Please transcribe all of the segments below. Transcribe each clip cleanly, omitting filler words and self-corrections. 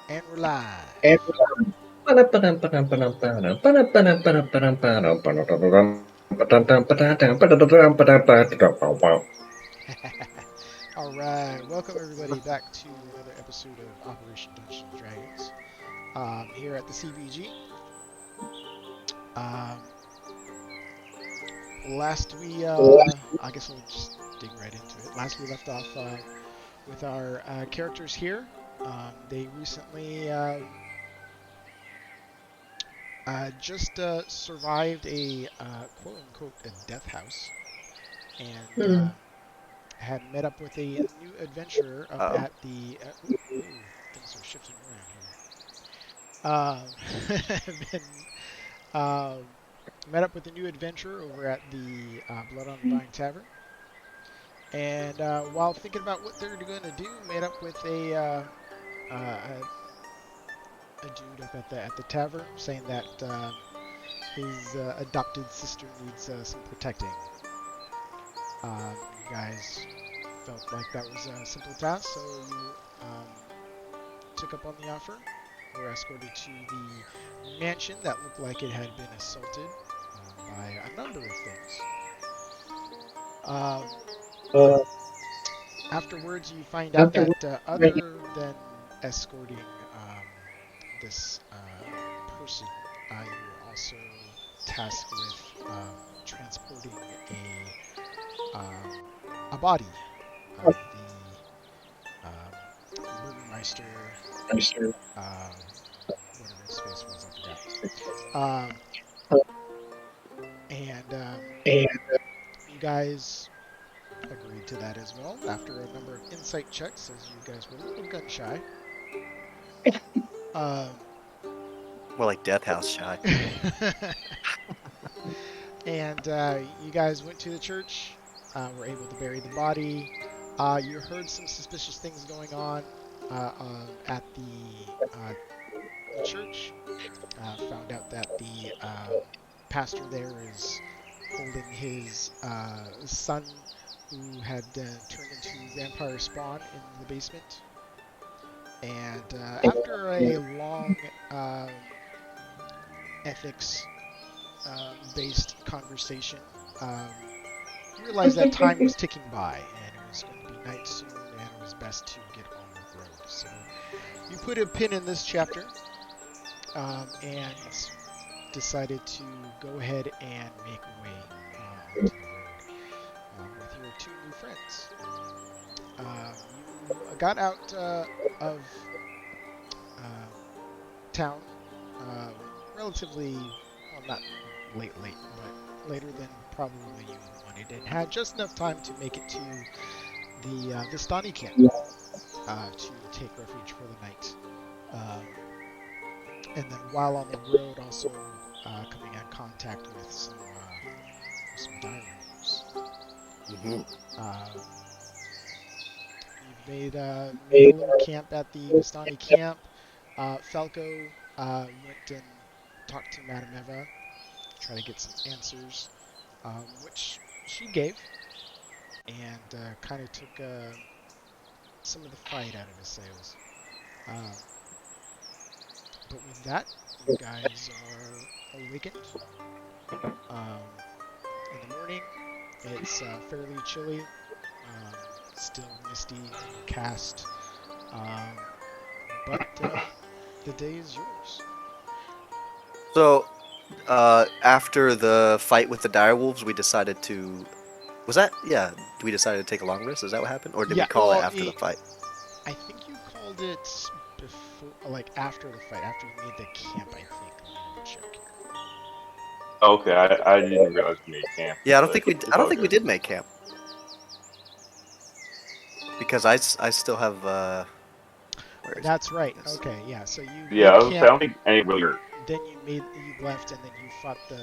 And we're live. All right, welcome everybody back to another episode of Operation Dungeons and Dragons here at the CBG. Um, I guess we'll just dig right into it. Last we left off with our characters here. They recently just survived a quote unquote a death house and had met up with a new adventurer up at the. Things are shifting around here. Been, um, met up with a new adventurer over at the Blood on the Vine Tavern, and while thinking about what they're going to do, made up with a dude up at the tavern, saying that his adopted sister needs some protecting. You guys felt like that was a simple task, so you took up on the offer. Were escorted to the mansion that looked like it had been assaulted by a number of things. Um, Afterwards, you find out that other than escorting this person, you were also tasked with transporting a body of the Burgermeister, whatever his face was, I forgot. And you guys agreed to that as well after a number of insight checks, as you guys were a little gun shy. Um, More like Death House shy. and you guys went to the church, were able to bury the body. You heard some suspicious things going on at the church. Found out that the pastor there is holding his son who had turned into vampire spawn in the basement. And after a long ethics based conversation, you realized that time was ticking by and it was going to be night soon and it was best to get on the road. So you put a pin in this chapter and decided to go ahead and make way onto the road with your two new friends. You got out of uh, town relatively, well, not late, but later than probably you wanted, and had just enough time to make it to the Vistani camp to take refuge for the night. Um, and then while on the road, also coming in contact with some diaries. Mm-hmm. You've made a little camp at the Vistani camp. Falco went and talked to Madame Eva, try to get some answers, which she gave, and kind of took some of the fight out of his sails. Um, but with that, you guys are awakened um, in the morning. It's fairly chilly, still misty, overcast, um, but the day is yours. So, after the fight with the direwolves, we decided to. Was that? Yeah. We decided to take a long rest. Is that what happened, or did we Yeah, call it well, after the fight? I think you called it before, like after the fight, after you made the camp. I think. Let me double check here. Okay, I didn't realize we made camp, Yeah, I don't but think we. it's I don't all think we good. did make camp because I still have. Where is it? That's right. Yes. Okay, yeah. So you Yeah, made I was gonna say, I camp, don't think any really hurt. then you left, and then you fought the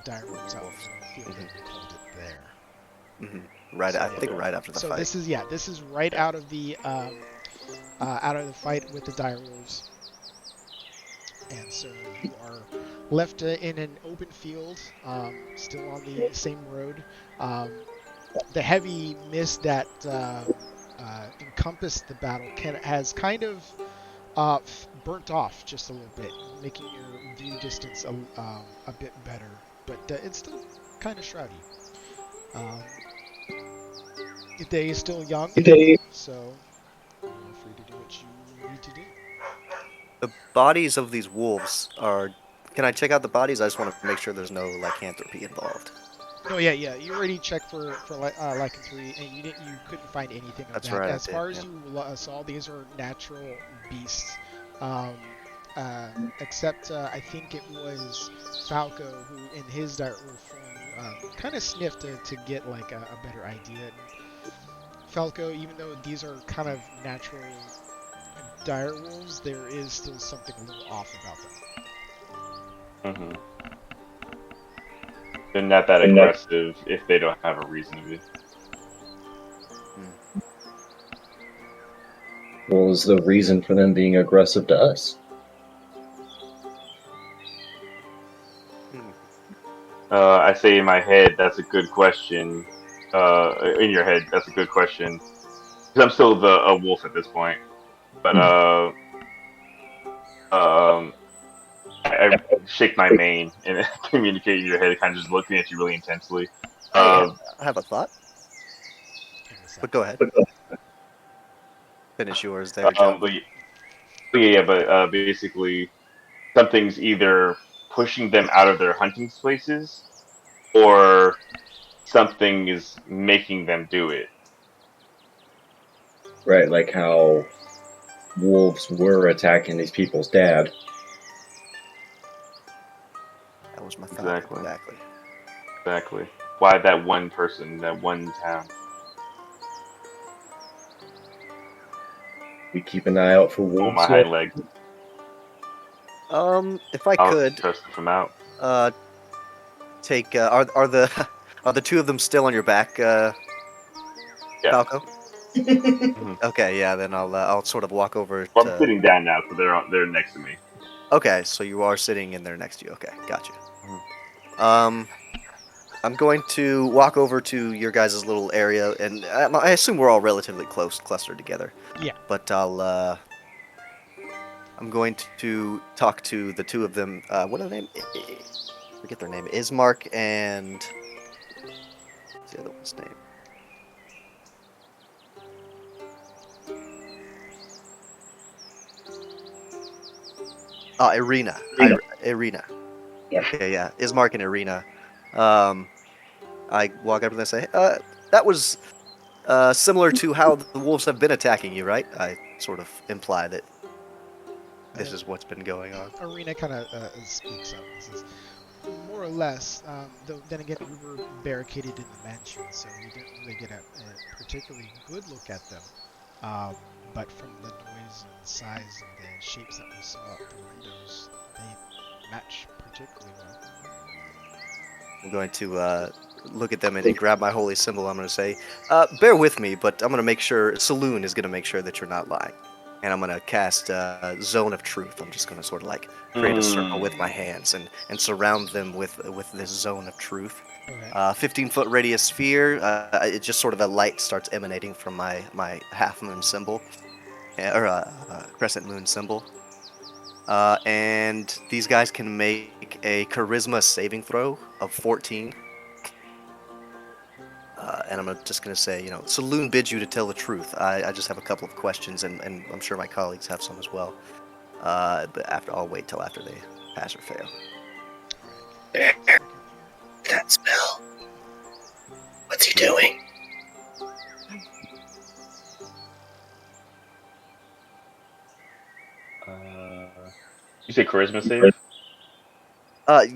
dire wolves out in Wolves. the open field, and you called it there. Right. So I yeah. think right after the So fight. this is right out of the fight with the dire wolves, and so you are left in an open field, still on the same road. The heavy mist that encompassed the battle has kind of burnt off just a little bit, making your view distance a bit better, but it's still kind of shroudy. Um, the day is still young, so you are free to do what you need to do. The bodies of these wolves are. Can I check out the bodies? I just want to make sure there's no lycanthropy involved. No, yeah, yeah. You already checked for lycanthropy, and you couldn't find anything of That's that. right, I As did. far as Yeah. you saw, these are natural beasts. Um, except I think it was Falco who, in his dire wolf form, kind of sniffed to get like a better idea. And Falco, even though these are kind of natural dire wolves, there is still something a little off about them. Hmm. They're not that aggressive if they don't have a reason to be. Hmm. What was the reason for them being aggressive to us? Hmm. I say in my head, that's a good question. In your head, that's a good question. Because I'm still a wolf at this point. But um, I shake my mane and communicate in your head, kind of just looking at you really intensely. I Uh, have a thought, Give me a but sec. go ahead. Finish yours there, John. but yeah, but basically, something's either pushing them out of their hunting spaces, or something is making them do it. Right, like how wolves were attacking these people's dad. That was my thought Exactly. exactly. Exactly. Why that one person, that one town? We keep an eye out for Oh, wolves my here. hind legs. If I I'll could, try to sniff them out. uh, take are the are the two of them still on your back, Yeah. Falco? Hmm. Okay, yeah. Then I'll sort of walk over Well, I'm to. sitting down now, so they're next to me. Okay, so you are sitting in there next to you. Okay, gotcha. Mhm. Um, I'm going to walk over to your guys' little area, and I assume we're all relatively close, clustered together. Yeah. But I'm going to talk to the two of them. What are their name? Forget their name. Ismark and what's the other one's name? Irina. Irina. Yeah. Okay, yeah. Ismark and Irina. Um, I walk up and I say, that was similar to how the wolves have been attacking you, right? I sort of imply that this Uh, is what's been going on. Arena kind of speaks up and says, more or less. Though then again, we were barricaded in the mansion, so we didn't really get a particularly good look at them. Um, but from the noise and size of the shapes that we saw out the windows, they match particularly well. I'm going to look at them and grab my holy symbol. I'm going to say, bear with me, but I'm going to make sure, Saloon is going to make sure that you're not lying. And I'm going to cast Zone of Truth. I'm just going to sort of like create a circle with my hands and surround them with this Zone of Truth. Okay. 15-foot radius sphere. It just sort of a light starts emanating from my half moon symbol, or crescent moon symbol. And these guys can make a charisma saving throw of 14. And I'm just going to say, Saloon bids you to tell the truth. I just have a couple of questions, and I'm sure my colleagues have some as well. But I'll wait till after they pass or fail. All right. Give me a second here. That spell. What's he doing? You say charisma save?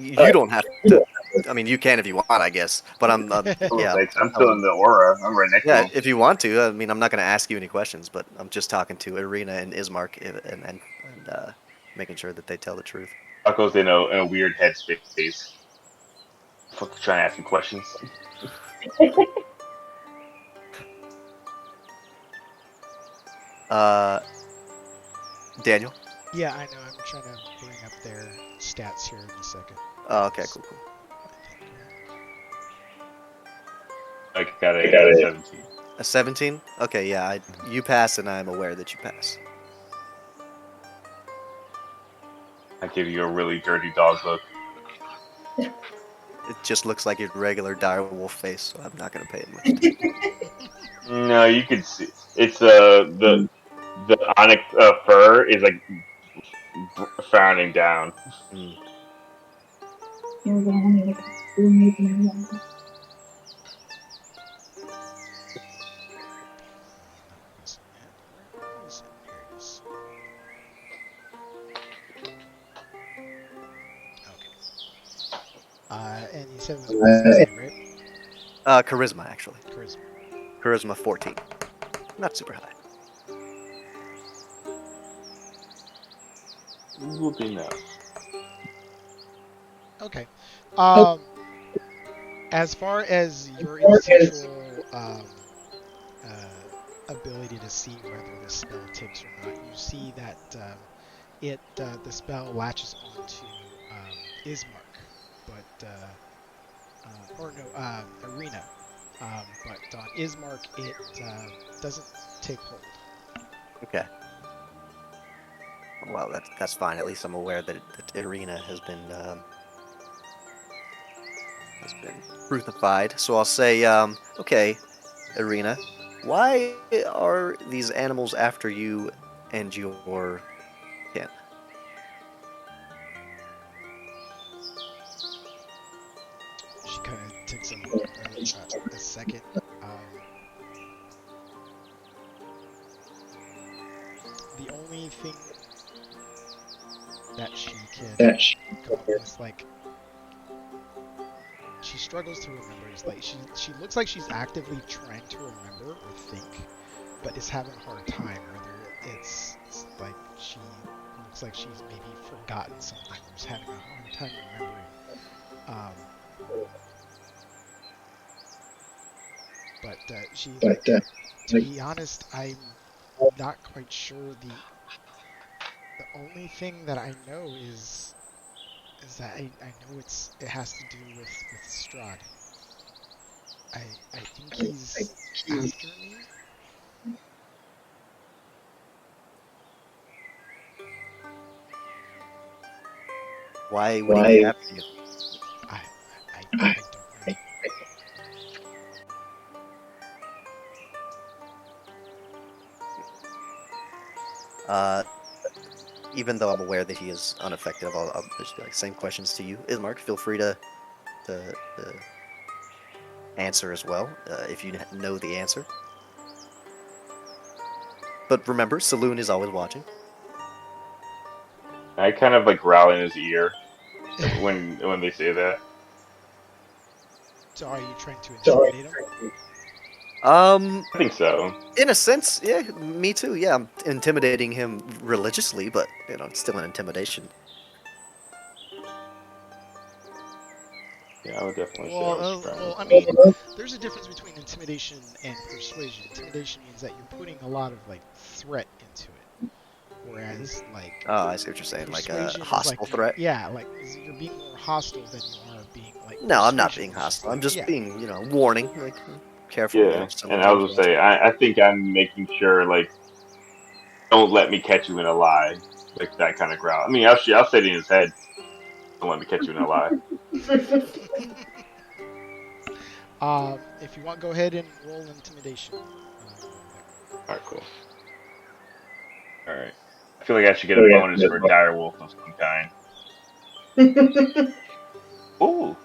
You don't have to. I mean, you can if you want, I guess. But Oh, yeah, thanks. I'm I'm still in telling. the aura. I'm right next to Yeah, him. if you want to. I mean, I'm not going to ask you any questions, but I'm just talking to Irina and Ismark and making sure that they tell the truth. Buckle's in a weird headspace. Fuck, trying to ask him questions. Uh, Daniel. Yeah, I know. I'm trying to bring up their stats here in a second. Oh, okay, cool, cool. I got a 17. A 17? Okay, yeah, you pass, and I'm aware that you pass. I give you a really dirty dog look. It just looks like your regular direwolf face, so I'm not gonna pay it much attention. No, you could see it's the onyx fur is like frowning down. Mm. That wasn't it. Where is it? Here it is. Okay. And you said it was wisdom save, right? Charisma, actually. Charisma. Charisma 14. Not super high. Will be enough. Okay. Um, as far as your instinctual ability to see whether the spell takes or not, you see that the spell latches onto Ismark, but or no, Arena, but on Ismark it doesn't take hold. Okay. Well, that's fine. At least I'm aware that Irina has been crucified. So I'll say, okay, Irina, why are these animals after you and your kin? She kind of takes a second. Um, the only thing that she can come up with, like, she struggles to remember. Is like she looks like she's actively trying to remember or think, but is having a hard time. Whether it's like she looks like she's maybe forgotten something or is having a hard time remembering. Um, but she like, to be honest, I'm not quite sure. The only thing that I know is that I know it has to do with Strahd. I think he's after me. Why would he be after you? I I don't know. Uh, Even though I'm aware that he is unaffected, I'll just be like, same questions to you, Ismark. Feel free to answer as well if you know the answer. But remember, Saloon is always watching. I kind of like growl in his ear when they say that. So are you trying to intimidate him? Um, I think so. in a sense, yeah, me too. Yeah, I'm intimidating him religiously, but it's still an intimidation. Yeah, I would definitely say I Well, was growling. I mean, there's a difference between intimidation and persuasion. Intimidation means that you're putting a lot of like threat into it, Hmm. whereas like Oh, I see what you're saying, like a persuasion is like hostile threat. yeah, like you're being more hostile than you are being like No, I'm not persuasion being is just hostile. I'm like just yeah. being, warning. Like, careful. Yeah, Someone and I comes was gonna watching. say I think I'm making sure like don't let me catch you in a lie, like that kind of growl. I mean, I'll say it in his head. Don't let me catch you in a lie. If you want, go ahead and roll intimidation. There. All right, cool. All right. I feel like I should get a bonus for a dire wolf of some kind. Ooh,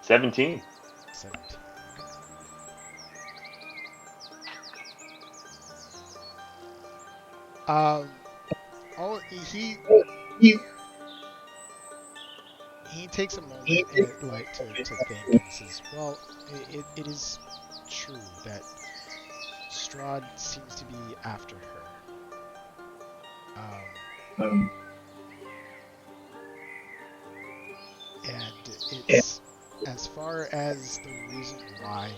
17. 17. Okay. Um, all he takes a moment and like to think and says, "Well, it is true that Strahd seems to be after her. Um, and it's as far as the reason why."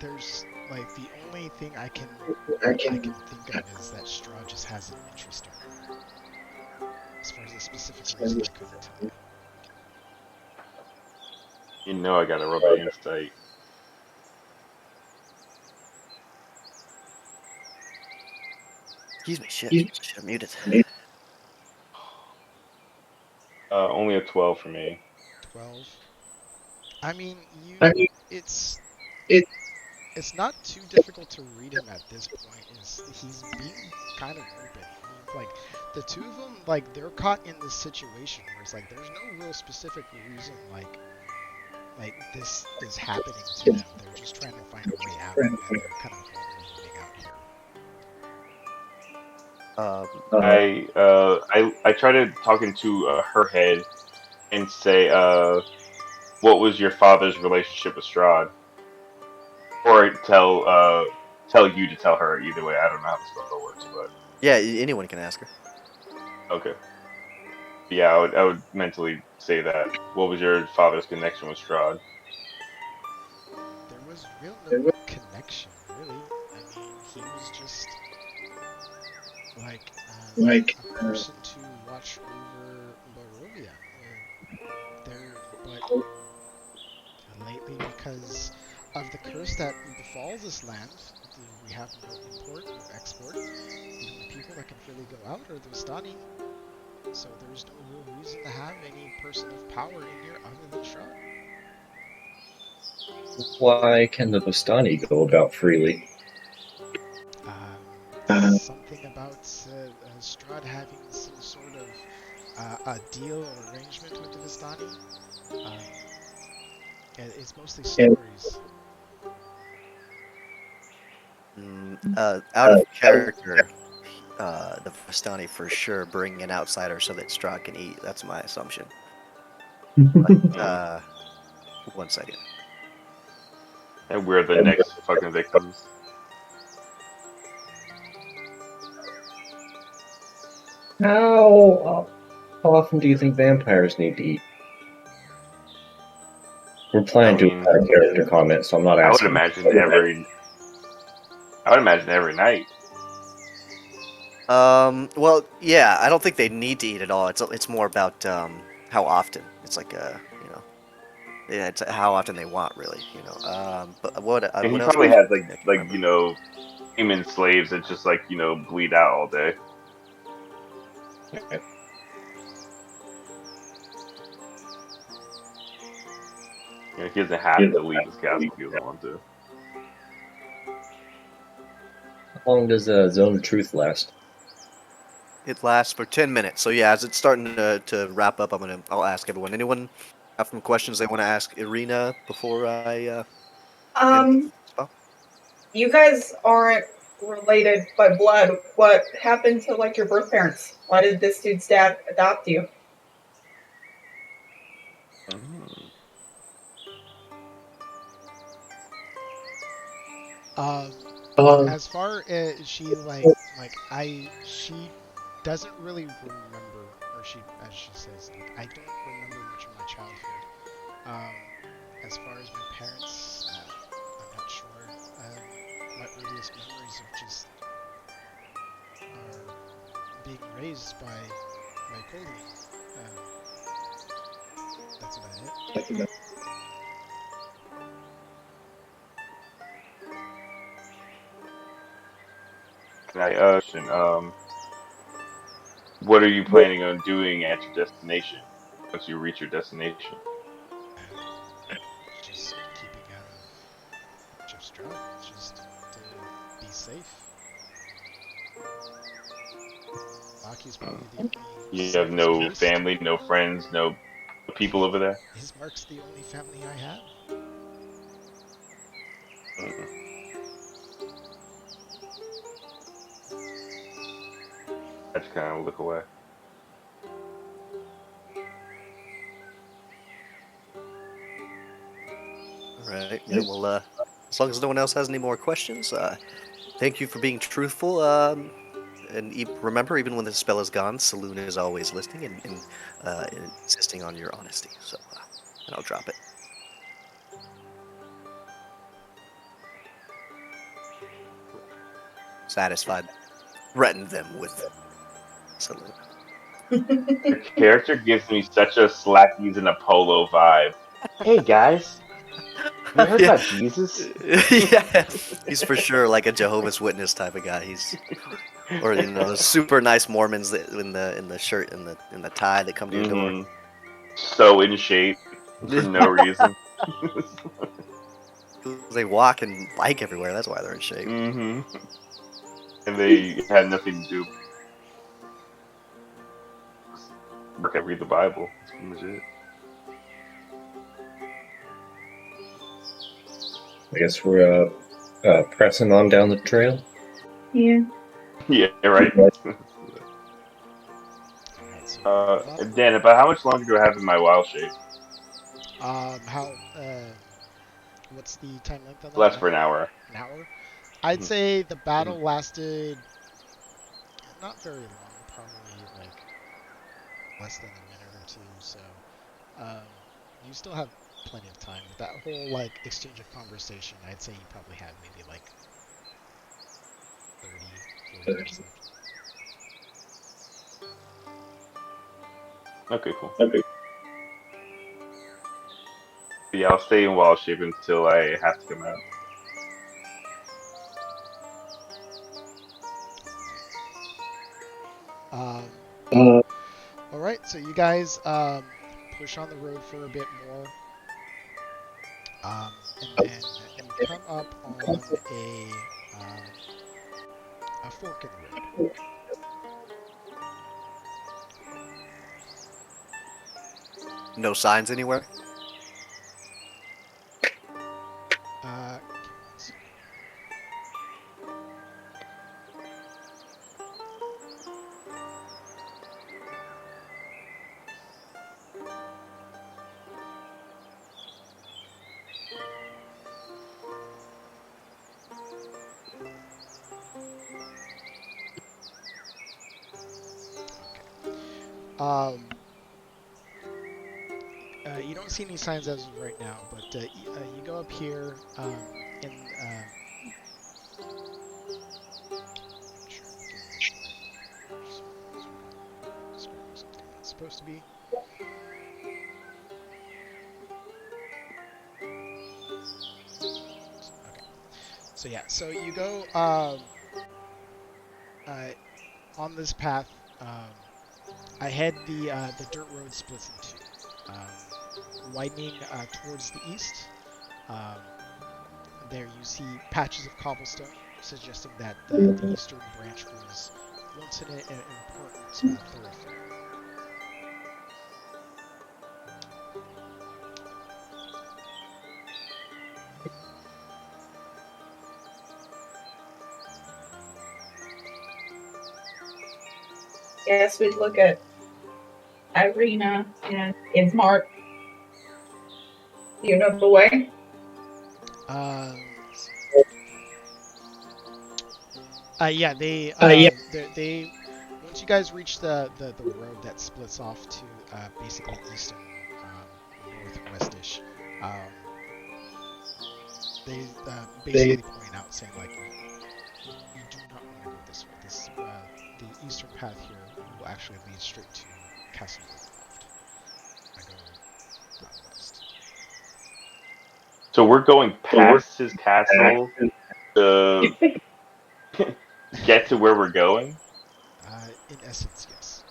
There's like the only thing I can think of is that Strahd just has an interest in her. As far as a specific reason, I couldn't tell you. You know I gotta roll the insight. Excuse me, shit. Shit, muted. Only a 12 for me. 12. I mean, you. I mean, It's it. it's not too difficult to read him at this point. Is he's being kind of open. Like the two of them, like they're caught in this situation where it's like there's no real specific reason like this is happening to them. They're just trying to find a way out, and they're kind of vulnerable being out here. I try to talk into her head and say, what was your father's relationship with Strahd? Or tell you to tell her either way. I don't know how the spell works, but Yeah, anyone can ask her. okay. Yeah, I would mentally say that. What was your father's connection with Strahd? There was real no connection, really. I mean, he was just like a person to watch over Barovia. There, but lately, because of the curse that befalls this land, we have no import, no export. The only people that can freely go out are the Vistani. So there's no real reason to have any person of power in here other than Strahd. Why can the Vistani go about freely? Something about Strahd having some sort of a deal or arrangement with the Vistani. Um, it's mostly stories. Out of character, the Vistani for sure bring an outsider so that Strahd can eat. That's my assumption. Mm. Uh, 1 second. And we're the next fucking victims. How often do you think vampires need to eat? We're I planning to mean, apply a character comment, so I'm not I would asking. imagine every. I would imagine every night. Well, yeah, I don't think they need to eat at all. It's more about how often. It's like yeah, it's how often they want, really. But And he what else? probably has I can like remember. human slaves that just like bleed out all day. He doesn't have to leave his castle if he doesn't want to. How long does a Zone of Truth last? It lasts for 10 minutes. So yeah, as it's starting to wrap up, I'll ask everyone. Anyone have some questions they want to ask Irina before I end the Um, spell? you guys aren't related by blood. What happened to like your birth parents? Why did this dude's dad adopt you? Mm. Um, Um, as far as she doesn't really remember, or she, as she says, like I don't remember much of my childhood. Um, as far as my parents, I'm not sure. My earliest memories of just are being raised by Colleen. That's about it. Can I what are you planning on doing at your destination once you reach your destination? Just keeping out of Jeff Strahd, just to be safe. Maki's probably the only You have safest no place to. family, no friends, no people over there. Ismark's the only family I have. Mm. I just kind of look away. All right. Yeah. Well, as long as no one else has any more questions, thank you for being truthful. And remember, even when the spell is gone, Saloon is always listening and insisting on your honesty. So, and I'll drop it. satisfied, threaten them with salute. Your character gives me such a slackies in a polo vibe. Hey guys, you heard Yeah. about Jesus? Yeah, he's for sure like a Jehovah's Witness type of guy. He's or super nice Mormons that in the shirt and the tie that come to your door. Mm-hmm. So in shape for no reason. They walk and bike everywhere. That's why they're in shape. Mm-hmm. And they had nothing to do but read the Bible. That's pretty much it. I guess we're pressing on down the trail. Yeah. Yeah, right. Alright, so you move up. Dan, about how much longer do I have in my wild shape? How what's the time length on that? Lasts for an hour. An hour? I'd Mhm. say the battle lasted not very long, probably like less than a minute or two. So um, you still have plenty of time. With that whole like exchange of conversation, I'd say you probably have maybe like 30, 40 minutes left. Okay, cool. Okay. Yeah, I'll stay in wild shape until I have to come out. Um, Uh, all right, so you guys push on the road for a bit more, and then you come up on a fork in the road. No signs anywhere. Give me one second. Okay. You don't see any signs as of right now, but you go up here in. Make sure I'm getting this right. Just describing something that's supposed to be. Okay. So yeah, so you go uh, on this path. Ahead, the dirt road splits in two, widening towards the east. Um, there you see patches of cobblestone, suggesting that the eastern branch was once an important thoroughfare. Yes, we'd look at Irina and Ismark. You know the way? Let's see. Yeah, yeah. they once you guys reach the road that splits off to basically east and northwestish, um, they basically point out saying like you do not want to go this way. This the eastern path here will actually lead straight to Castle Ravenloft. I go west. So we're going past his castle to get to where we're going? In essence, yes,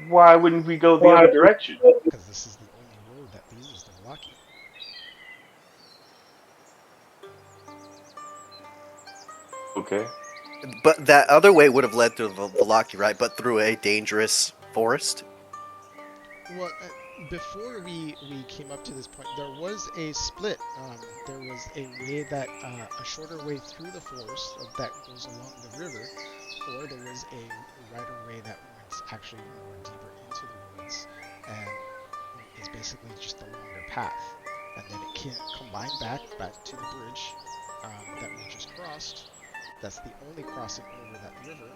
Why wouldn't we go the other direction? because this is the only road that leads us to Valaki. Okay. But that other way would have led to Valaki, right? But through a dangerous forest. Well, before we came up to this point, there was a split. There was a way that a shorter way through the forest that goes along the river, or there was a wider way that went actually more deeper into the woods, and is basically just a longer path. And then it can combine back to the bridge that we just crossed. That's the only crossing over that river,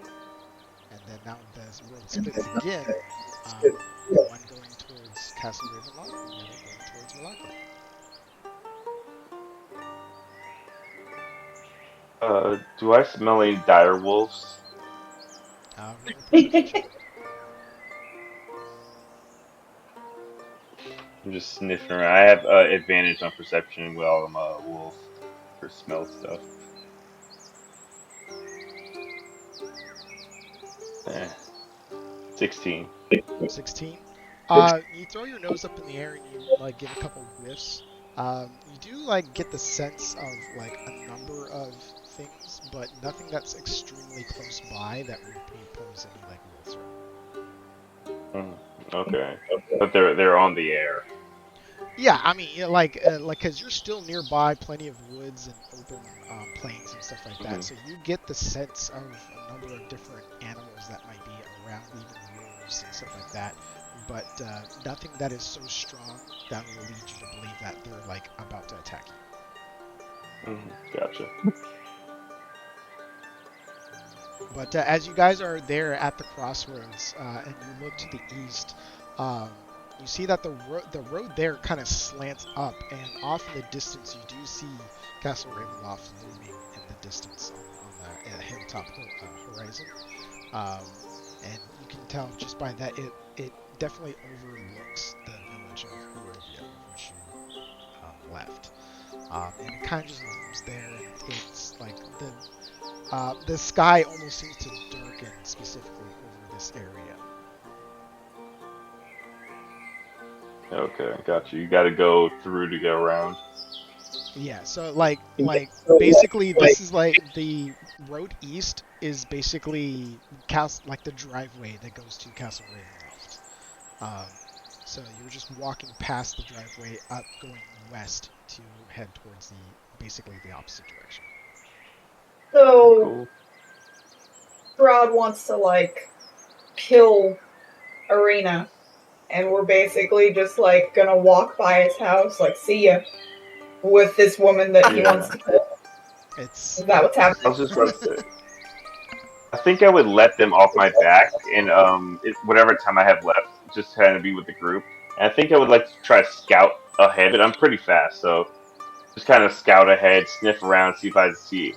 and then now the road splits again. One going towards Castle Ravenloft, and the other going towards Malaki. Do I smell any dire wolves? Roll a perception check. I'm just sniffing around. I have advantage on perception while I'm a wolf for smell stuff. 16. 16. You throw your nose up in the air and you like give a couple whiffs. You do like get the sense of like a number of things, but nothing that's extremely close by that would pose any like real threat. Mm, okay, but they're on the air. Yeah, I mean, cause you're still nearby, plenty of woods and open plains and stuff like that. Hmm. So you get the sense of a number of different animals that might be around, even wolves and stuff like that. But nothing that is so strong that will lead you to believe that they're like about to attack you. Gotcha. But as you guys are there at the crossroads and you look to the east, um, you see that the road there kind of slants up, and off in the distance you do see Castle Ravenloft looming in the distance on the hilltop horizon. Um, and you can tell just by that it definitely overlooks the village of Barovia, of which you left. And it kind of just looms there, and it's like the sky almost seems to darken specifically over this area. Okay, got you. You got to go through to get around. Yeah, so like basically this is like the road east is basically like the driveway that goes to Castle Ravenloft. Um, so you're just walking past the driveway up, going west to head towards the basically the opposite direction. So Cool. Strahd wants to like kill Arena, and we're basically just like gonna walk by his house, like see ya, with this woman that he wants Yeah, to kill. It's Is that what's I happening? was just about to say. I think I would let them off my back, and whatever time I have left, just kind of be with the group. And I think I would like to try to scout ahead, but I'm pretty fast, so just kind of scout ahead, sniff around, see if I see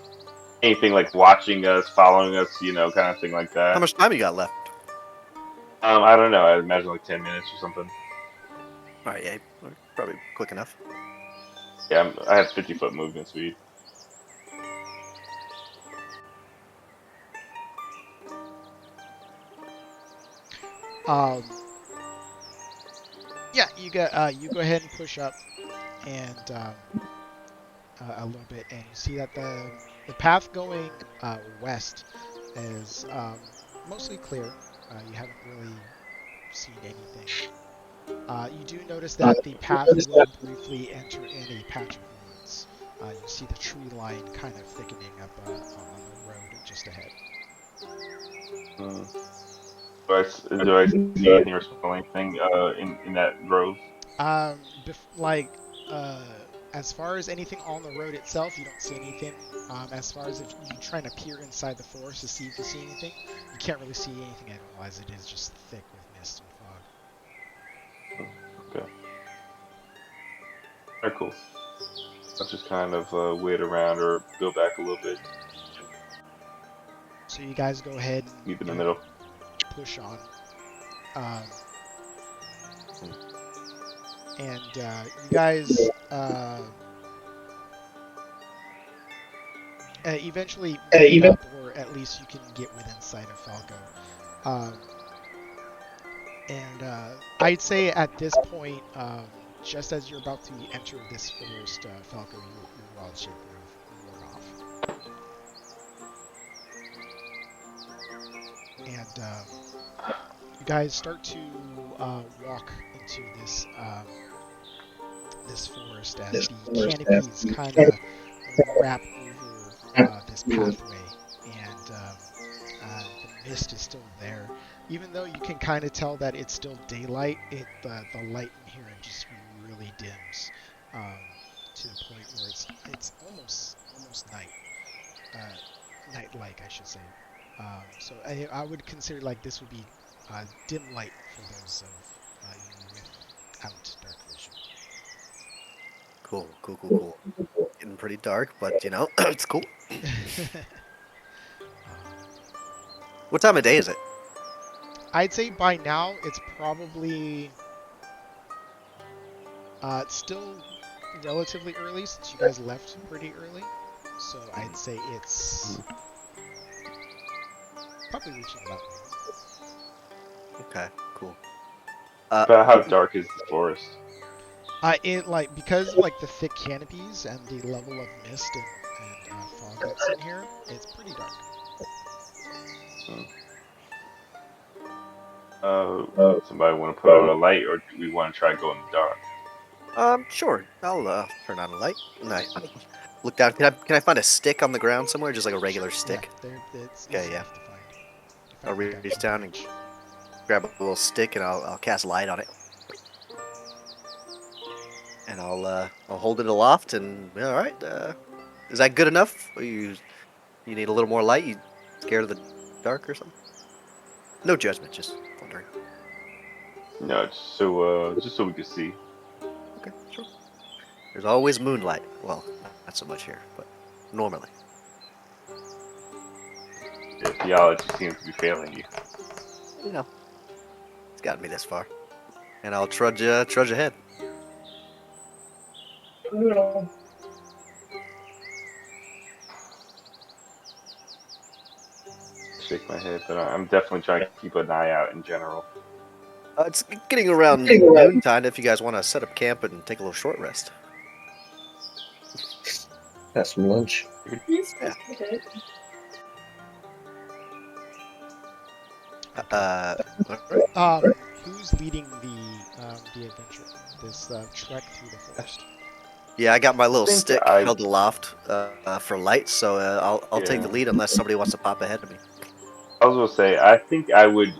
anything like watching us, following us, kind of thing like How that. much time you got left? I don't know. I imagine like 10 minutes or something. All right, yeah, probably quick enough. Yeah, I have 50-foot movement speed. um yeah, you go ahead and push up and a little bit, and you see that the path going west is mostly clear. You haven't really seen anything. You do notice that the path will briefly enter in a patch of woods. You see the tree line kind of thickening up on the road just ahead. Mm. Do I see anything or smell anything in that grove? Like uh, as far as anything on the road itself, you don't see anything. As far as if you trying to peer inside the forest to see if you see anything, you can't really see anything at all, as it is just thick with mist and fog. Okay. Very cool. I'll just kind of wait around or go back a little bit. So you guys go ahead Meet in the and middle. push on. Um, and you guys eventually meet up, or at least you can get within sight of Falco. Um, and I'd say at this point, just as you're about to enter this forest, Falco, your wild shape would have worn off. And you guys start to walk into this forest as the canopies kind of wrap over this pathway, and the mist is still there. Even though you can kind of tell that it's still daylight, the light in here just really dims um, to the point where it's almost night, night-like, I should say. So I would consider like this would be dim light for those of you without dark vision. Cool. Getting pretty dark, but it's cool. What time of day is it? I'd say by now it's probably it's still relatively early since you guys left pretty early. So I'd say it's probably reaching about noon. Okay, cool. But how dark is the forest? It like because of like the thick canopies and the level of mist and fog that's in here, it's pretty dark. Somebody want to put on a light, or do we want to try to go in the dark? Sure. I'll turn on a light. Nice. Look down. Can I find a stick on the ground somewhere, just like a regular stick? Yeah, it's Okay, easy yeah. enough to find. You I'll find it reach the down and branch. grab a little stick, and I'll cast light on it, and I'll hold it aloft. And all right, is that good enough? Or you need a little more light? You scared of the dark or something? No judgment, just wondering. No, just so we can see. Okay, sure. There's always moonlight. Well, not so much here, but normally. Your theology seems to be failing you. You know, it's gotten me this far, and I'll trudge ahead. Brutal. Shake my head, but I'm definitely trying to keep an eye out in general. It's getting around noontime. If you guys want to set up camp and take a little short rest. Have some lunch. Yes, Yeah. okay. Alright. Who's leading the adventure? This trek through the forest. Yeah, I got my little think stick I- held aloft for light, so I'll take the Yeah. lead unless somebody wants to pop ahead of me. I was gonna say, I think I would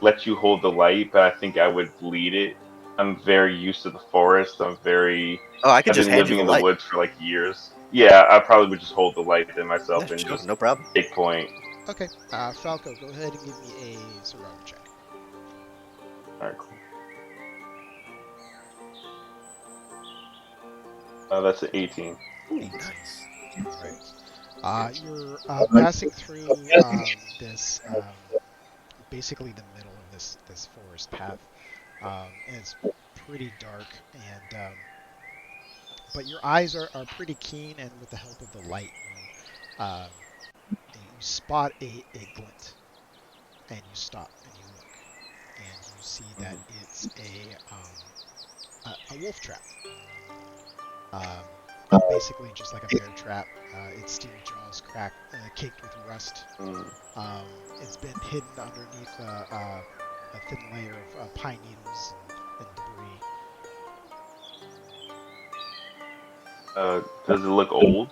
let you hold the light, but I think I would lead it. I'm very used to the forest. Oh, I could I've just been hand you living the in the light. woods for like years. Yeah, I probably would just hold the light then Yeah, myself and sure, just no problem. take point. Okay, Falco, go ahead and give me a survival check. All right, cool. That's an 18. Nice. Right. You're passing through this basically the middle of this forest path, and it's pretty dark. And but your eyes are pretty keen, and with the help of the light, you spot a glint, and you stop and you look, and you see that it's a wolf trap. Basically just like a bear trap. Its steel jaws caked with rust. Mm. It's been hidden underneath a thin layer of pine needles and debris. Does it look old?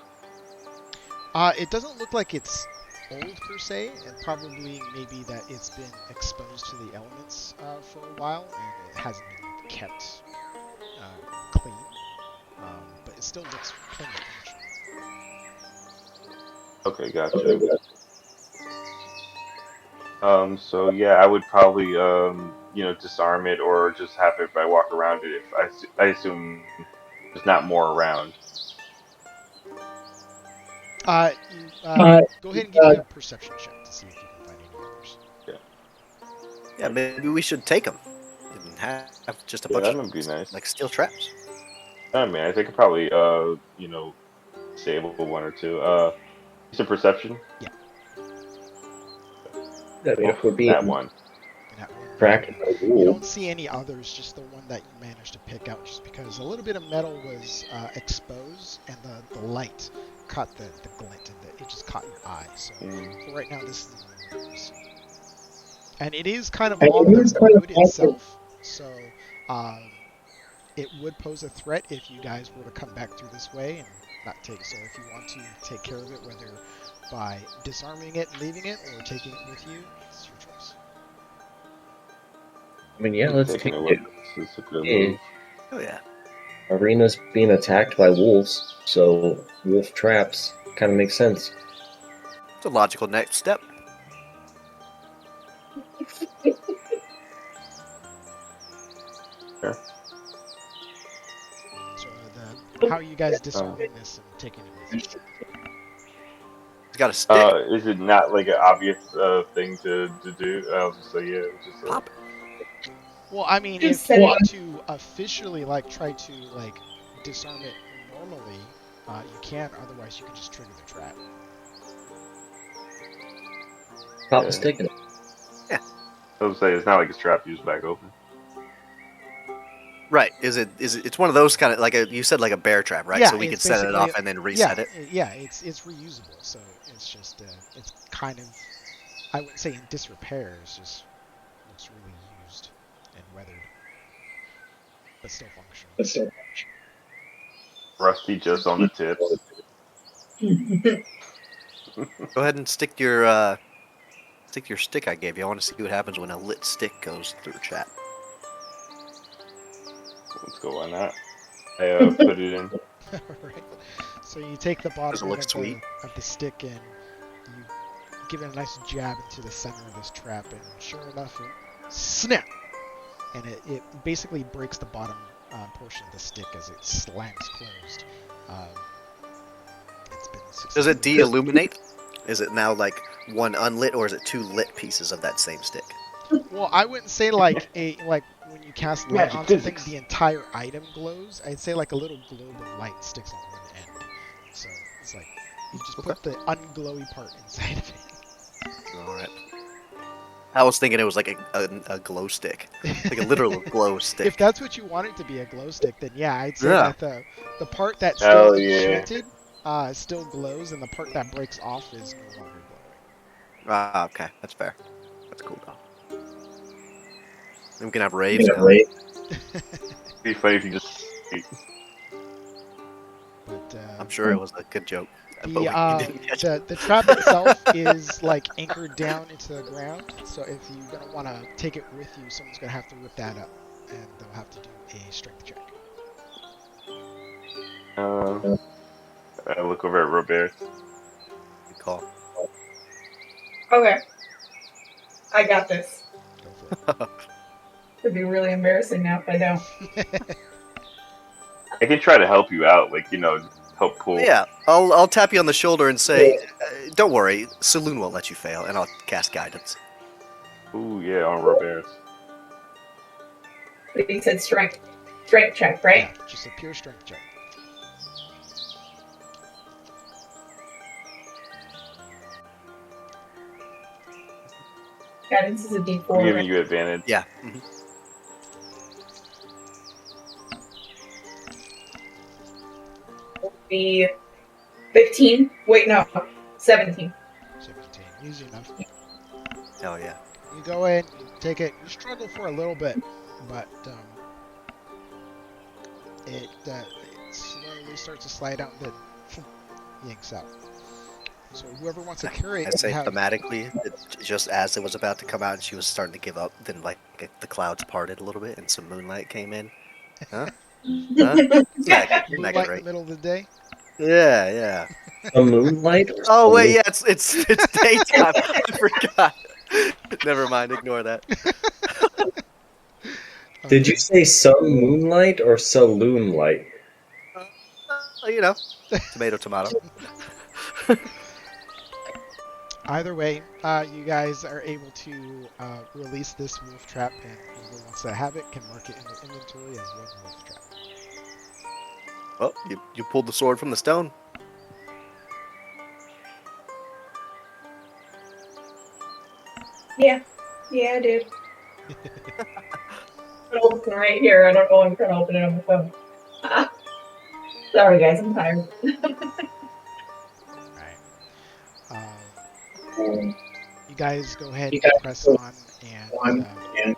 It doesn't look like it's old per se, and probably maybe that it's been exposed to the elements for a while, and it hasn't been kept clean. But it still looks plenty of function. Okay, gotcha. So yeah, I would probably disarm it or just have everybody walk around it if I assume there's not more around. Go ahead and give me a perception check to see if you can find any others. Yeah, maybe we should take them and have just a Yeah, bunch that of would be nice. like steel traps. I mean, I think I could probably disable one or two. Some perception. Yeah. I mean, if we're being That one. That one. tracked by You wolves, don't see any others, just the one that you managed to pick out, just because a little bit of metal was exposed, and the light caught the glint, and it just caught your eye. So for right now, this is the one you see. And it is kind of on the road itself, so it would pose a threat if you guys were to come back through this way and not take. So if you want to take care of it, whether by disarming it and leaving it, or taking it with you, it's your choice. I mean, yeah, let's Taking take it with it. us is a good Yeah. move. Oh yeah. Arena's being attacked by wolves, so wolf traps kind of makes sense. It's a logical next step. Yeah. So How are you guys disarming this and taking it with you? He's got a stick. Is it not like an obvious thing to do? I was just say yeah, it was just Pop it. Well, I mean, Just if you setting. want to officially like try to like disarm it normally, you can. Otherwise, you can just trigger the trap. Pop Yeah. the stick in it. I was say it's not like it's trap used back open. Right. Is it? It's one of those kind of like you said, like a bear trap, right? Yeah, So we it's could set it basically off and then reset it. Yeah, it's reusable. So it's just it's kind of, I wouldn't say in disrepair. It's just looks really used and weathered, but still functional. Rusty just on the tips. Go ahead and stick your stick I gave you. I want to see what happens when a lit stick goes through chat. Let's go on that. I put it in. Right. So you take the Does it bottom look end sweet? of the stick and you give it a nice jab into the center of this trap, and sure enough, it snap, and it basically breaks the bottom portion of the stick as it slams closed. It's been Does it successfully. de-illuminate? Is it now like one unlit, or is it two lit pieces of that same stick? Well, I wouldn't say like when you cast light Magic on something, physics. the entire item glows. I'd say like a little globe of light sticks on one end. So it's like you just put the unglowy part inside of All right. I was thinking it was like a glow stick, it. like a literal glow stick. If that's what you want it to be, a glow stick, then yeah, I'd say Yeah. that the part that's Hell still yeah. enchanted still glows, and the part that breaks off is no longer glowing. Ah, okay, that's fair. That's cool though. We can have raves going. It'd be funny if you just. But I'm sure it was a good joke. But we didn't catch it. the trap itself is like anchored down into the ground. So if you're gonna want to take it with you, someone's gonna have to rip that up, and they'll have to do a strength check. I look over at Robert. Good call. Okay, I got this. Go for It'd be really embarrassing now if I don't. it. I can try to help you out, like just help pull. Yeah, I'll tap you on the shoulder and say, "Don't worry, Saloon won't let you fail," and I'll cast guidance. Ooh yeah, on Robert. But you said strength check, right? Yeah, just a pure strength check. Guidance is a D4. I'm giving right? you advantage. Yeah. Will be 15. Wait, no, 17. 17, easy enough. Hell yeah. You go in, you take it. You struggle for a little bit, but it slowly starts to slide out, and then yanks out. So whoever wants to carry I it, say you have. thematically, just as it was about to come out and she was starting to give up, then like the clouds parted a little bit and some moonlight came in. Huh? Isn't that Moonlight in the great? middle of the day. Yeah. A moonlight? Or Oh wait, something? yeah, it's daytime. I forgot. Never mind, ignore that. Did you say some moonlight or saloon light? Tomato. Either way, you guys are able to release this wolf trap, and whoever wants to have it can mark it in the inventory as one wolf trap. Well, you pulled the sword from the stone. Yeah, I did. It's open right here. I don't know if I'm trying to open it on the phone. Sorry, guys, I'm tired. Alright. You guys go ahead and press on, and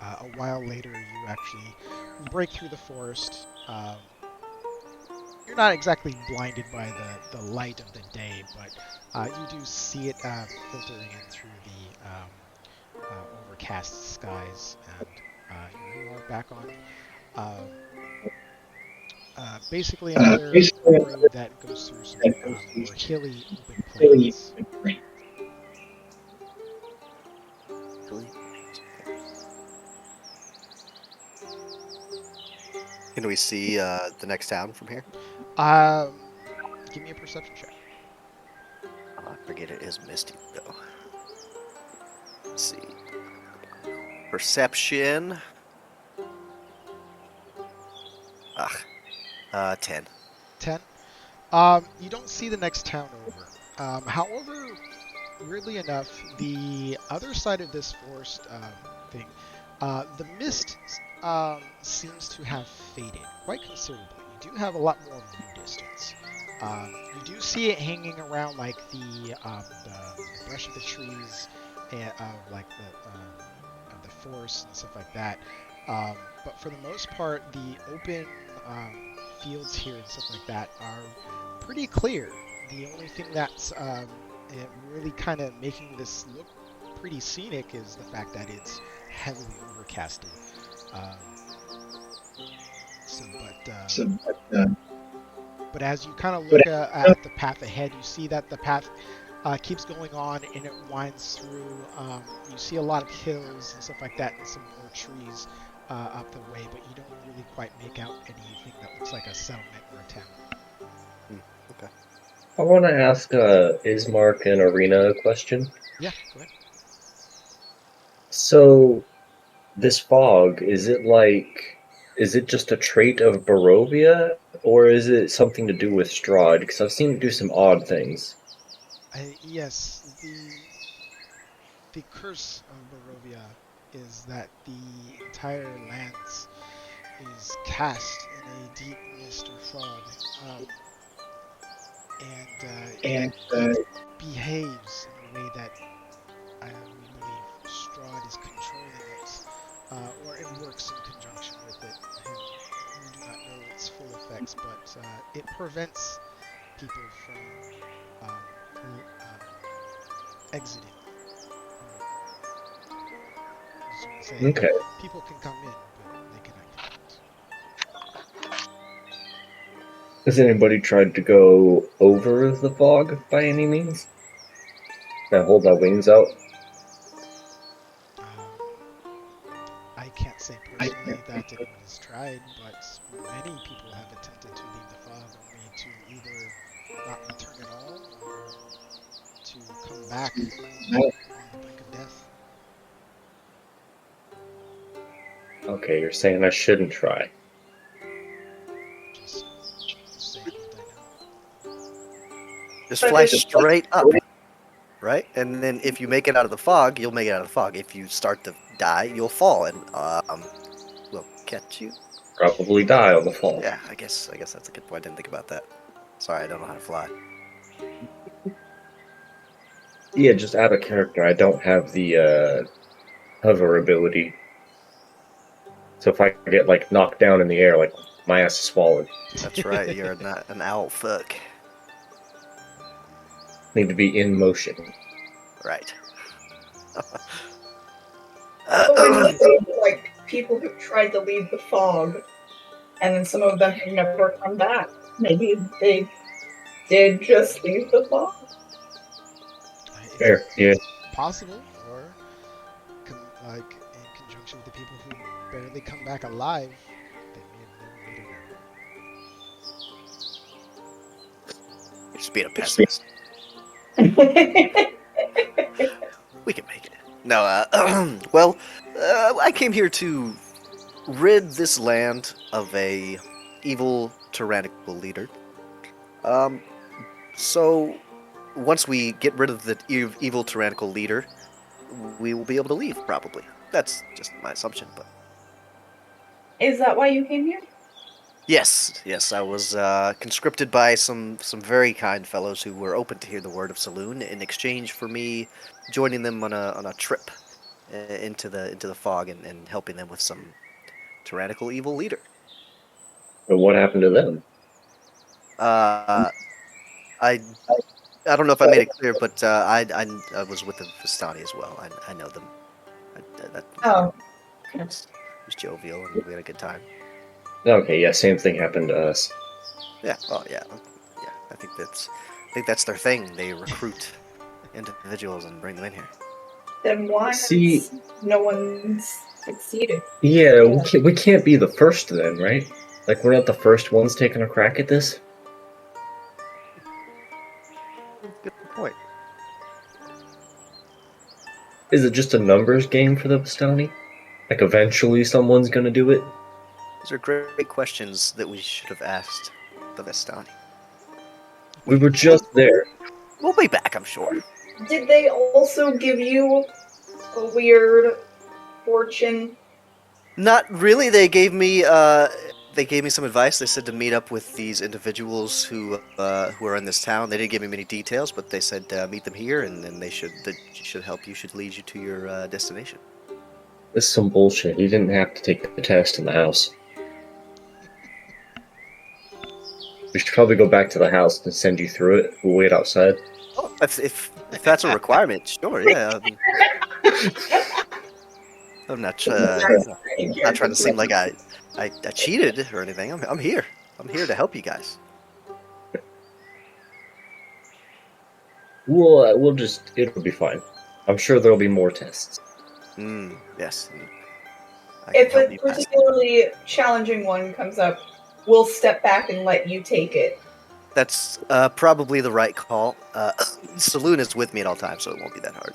a while later you actually break through the forest. You're not exactly blinded by the light of the day, but you do see it filtering in through the overcast skies, and you are back on basically another road that goes through some more hilly open plains. Can we see the next town from here? Give me a perception check. I forget it is misty though. Let's see. Perception. 10. 10. You don't see the next town over. However, weirdly enough, the other side of this forest thing, the mist seems to have faded quite considerably. You do have a lot more view distance. You do see it hanging around like the brush of the trees and like the forest and stuff like that. But for the most part, the open fields here and stuff like that are pretty clear. The only thing that's really kind of making this look pretty scenic is the fact that it's heavily overcasted. Um, but as you kind of look at the path ahead, you see that the path keeps going on and it winds through. You see a lot of hills and stuff like that, and some more trees up the way, but you don't really quite make out anything that looks like a settlement or a town. Okay. I want to ask Ismark and Arena a question. Yeah, go ahead. So, this fog, is it just a trait of Barovia, or is it something to do with Strahd? Because I've seen it do some odd things. Yes, the curse of Barovia is that the entire lands is cast in a deep mist or fog, and it behaves in a way that we believe Strahd is controlling it, or it works in conjunction with it. And we do not know its full effects, but it prevents people from exiting. So to say, Okay. people can come in, but they cannot get out. Has anybody tried to go over the fog by any means? Can I hold my wings out? I can't say personally that anyone has tried, but many people have attempted to leave the fog only to either not return at all or to come back on the brink of death. Okay, you're saying I shouldn't try. Just saying what I know. Just fly straight up, right? And then if you make it out of the fog, you'll make it out of the fog. If you start to die, you'll fall, and we'll catch you. Probably die on the fall. Yeah, I guess that's a good point. I didn't think about that. Sorry, I don't know how to fly. Yeah, just out of character, I don't have the hover ability. So if I get like knocked down in the air, like my ass is falling. That's right. You're not an owl. Fuck. Need to be in motion. Right. But when you say like people who tried to leave the fog, and then some of them have never come back, maybe they did just leave the fog. Fair, yeah. Possible, or like in conjunction with the people who barely come back alive, they may have never made it. You're just being a pessimist. We can make it. No, well, I came here to rid this land of a evil, tyrannical leader. So once we get rid of the evil, tyrannical leader, we will be able to leave, probably. That's just my assumption, but... Is that why you came here? Yes, I was conscripted by some very kind fellows who were open to hear the word of Saloon in exchange for me joining them on a trip into the fog and helping them with some tyrannical evil leader. But what happened to them? I don't know if I made it clear, but I was with the Vistani as well. I know them. Oh. It was jovial and we had a good time. Okay, yeah, same thing happened to us. Yeah. Oh yeah. I think that's their thing. They recruit individuals and bring them in here. Then why See- has no one succeeded? Yeah, we can't be the first then, right? Like, we're not the first ones taking a crack at this? Good point. Is it just a numbers game for the Vistani? Like, eventually someone's gonna do it? These are great questions that we should have asked the Vistani. We were just there. We'll be back, I'm sure. Did they also give you a weird fortune? Not really. They gave me some advice. They said to meet up with these individuals who are in this town. They didn't give me many details, but they said meet them here, and then they should help you, should lead you to your destination. This is some bullshit. You didn't have to take the test in the house. We should probably go back to the house and send you through it. We'll wait outside. Oh, if that's a requirement, sure, yeah. I'm not not trying to seem like I cheated or anything. I'm here. I'm here to help you guys. We'll just, it'll be fine. I'm sure there'll be more tests. Yes. I can If help a you pass. particularly challenging one comes up, we'll step back and let you take it. That's probably the right call. Saloon is with me at all times, so it won't be that hard.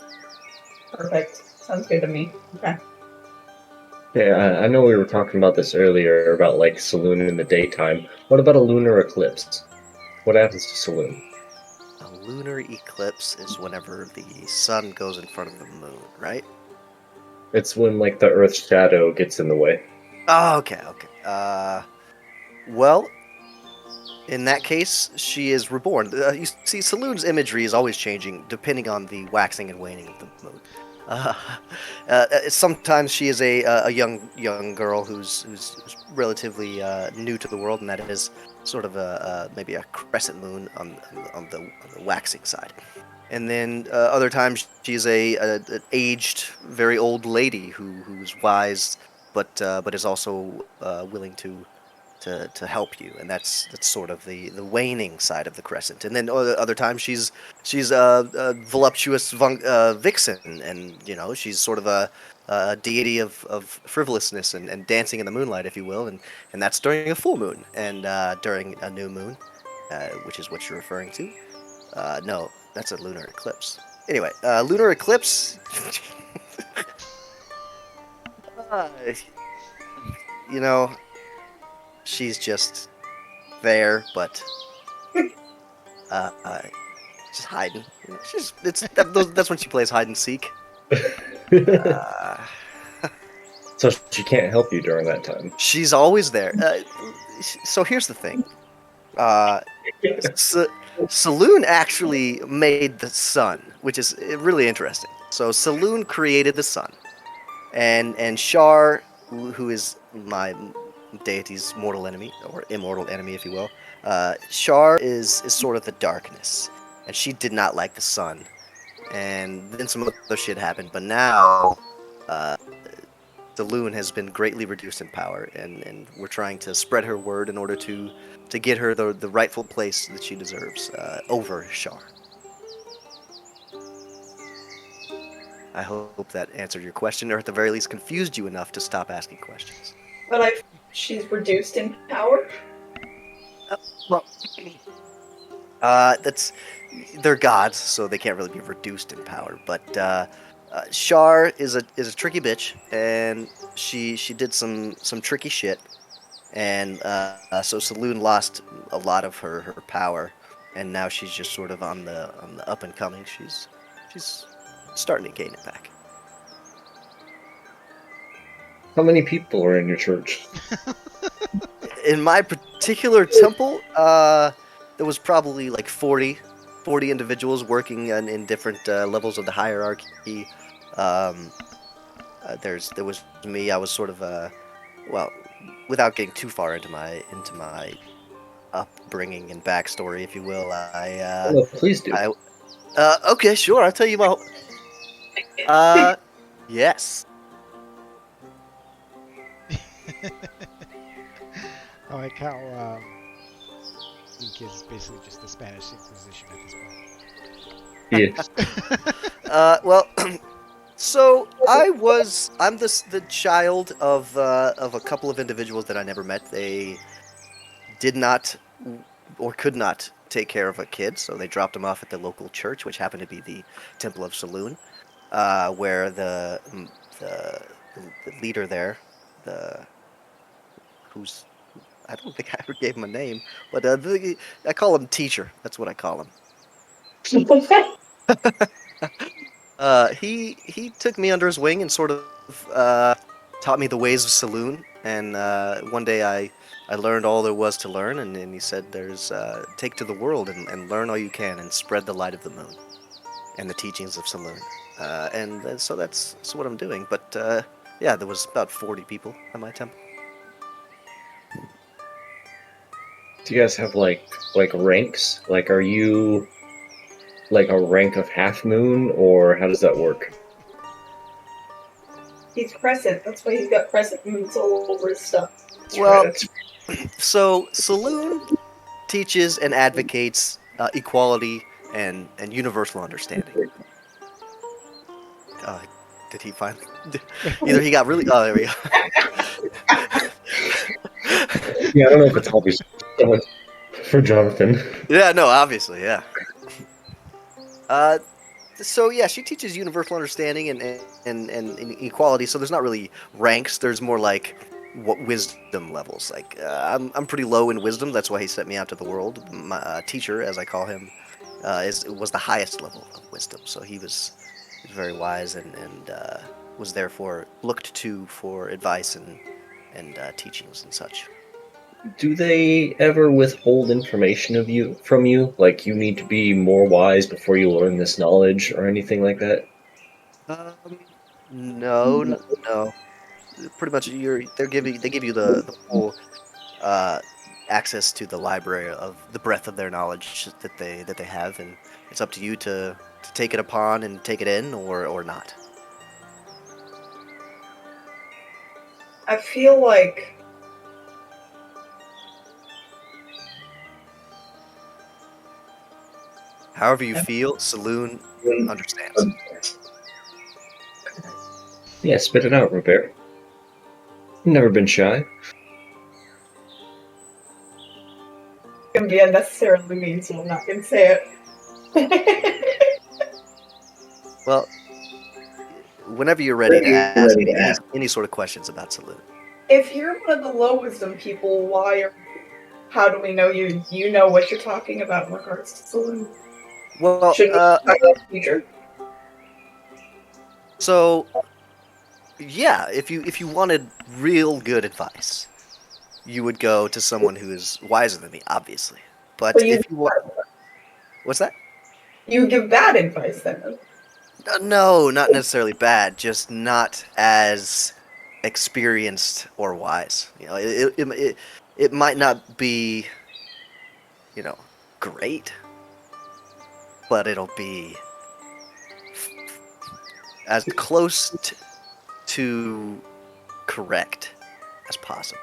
Perfect. Sounds good to me. Okay. Yeah, I know we were talking about this earlier, about, like, Saloon in the daytime. What about a lunar eclipse? What happens to Saloon? A lunar eclipse is whenever the sun goes in front of the moon, right? It's when, like, the Earth's shadow gets in the way. Oh, okay. Well, in that case, she is reborn. You see, Saloon's imagery is always changing depending on the waxing and waning of the moon. Sometimes she is a young girl who's relatively new to the world, and that is sort of maybe a crescent moon on the waxing side. And then other times she's an aged, very old lady who's wise, but is also willing to help you, and that's sort of the waning side of the crescent. And then other times she's a voluptuous vixen, and she's sort of a deity of frivolousness and dancing in the moonlight, if you will, and that's during a full moon and during a new moon, which is what you're referring to. No, that's a lunar eclipse. Anyway, lunar eclipse. uh, she's just there, but just hiding. That's when she plays hide and seek. So she can't help you during that time. She's always there. So here's the thing. Saloon actually made the sun, which is really interesting. So Saloon created the sun, and Shar, who is my deity's mortal enemy, or immortal enemy, if you will. Shar is sort of the darkness, and she did not like the sun. And then some other shit happened, but now Saloon has been greatly reduced in power, and we're trying to spread her word in order to get her the rightful place that she deserves over Shar. I hope that answered your question, or at the very least confused you enough to stop asking questions. But she's reduced in power? Well, they're gods, so they can't really be reduced in power. But Shar is a tricky bitch, and she did some tricky shit, and so Saloon lost a lot of her power, and now she's just sort of on the up and coming. She's starting to gain it back. How many people are in your church? In my particular temple, there was probably like 40 individuals working in different levels of the hierarchy. There was me. I was sort of well, without getting too far into my upbringing and backstory, if you will. Please do. Okay, sure. I'll tell you about. Yes. I like how Luke is basically just the Spanish Inquisition at this point. Yeah. Well, so I'm the child of a couple of individuals that I never met. They did not or could not take care of a kid, so they dropped him off at the local church, which happened to be the Temple of Saloon, where the the leader there, the who's I don't think I ever gave him a name, but I call him teacher. That's what I call him. He took me under his wing and sort of taught me the ways of saloon. And one day I learned all there was to learn, and he said, "There's take to the world and learn all you can and spread the light of the moon and the teachings of saloon." So that's what I'm doing. But yeah, there was about 40 people at my temple. Do you guys have like ranks? Like, are you like a rank of half moon, or how does that work? He's crescent. That's why he's got crescent moons all over his stuff. Well, so saloon teaches and advocates equality and universal understanding. Uh, did he find? Either he got really. Oh, there we go. Yeah, I don't know if it's obvious for Jonathan. Yeah, no, obviously, yeah. So yeah, she teaches universal understanding and equality. So there's not really ranks. There's more like what wisdom levels. Like I'm pretty low in wisdom. That's why he sent me out to the world. My teacher, as I call him, was the highest level of wisdom. So he was very wise and was therefore looked to for advice and teachings and such. Do they ever withhold information from you? Like, you need to be more wise before you learn this knowledge, or anything like that? No. Pretty much, they give you the full uh, access to the library of the breadth of their knowledge that they have, and it's up to you to take it upon and take it in or not. I feel like However you feel, Saloon understands. Yeah, spit it out, Robert. Never been shy. it's gonna be unnecessarily mean, so I'm not gonna say it. Well, whenever you're ready to ask any sort of questions about Saloon. If you're one of the low wisdom people, how do we know you? You know what you're talking about in regards to saloon. Well, Should we talk about the future? so yeah, if you wanted real good advice, you would go to someone who is wiser than me, obviously. But But if you want, what's that? you give bad advice then. No, not necessarily bad, just not as experienced or wise. You know, it might not be, great, but it'll be as close to correct as possible.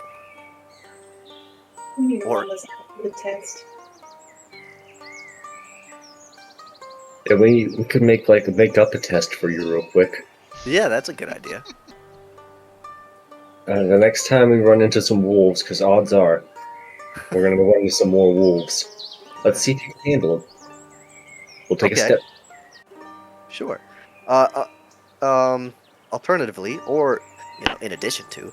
Or The test. Yeah, we could make up a test for you real quick. yeah, that's a good idea. The next time we run into some wolves, because odds are we're gonna run into some more wolves. Let's see if you can handle them. We'll take a Okay. step. Sure. Alternatively, or in addition to,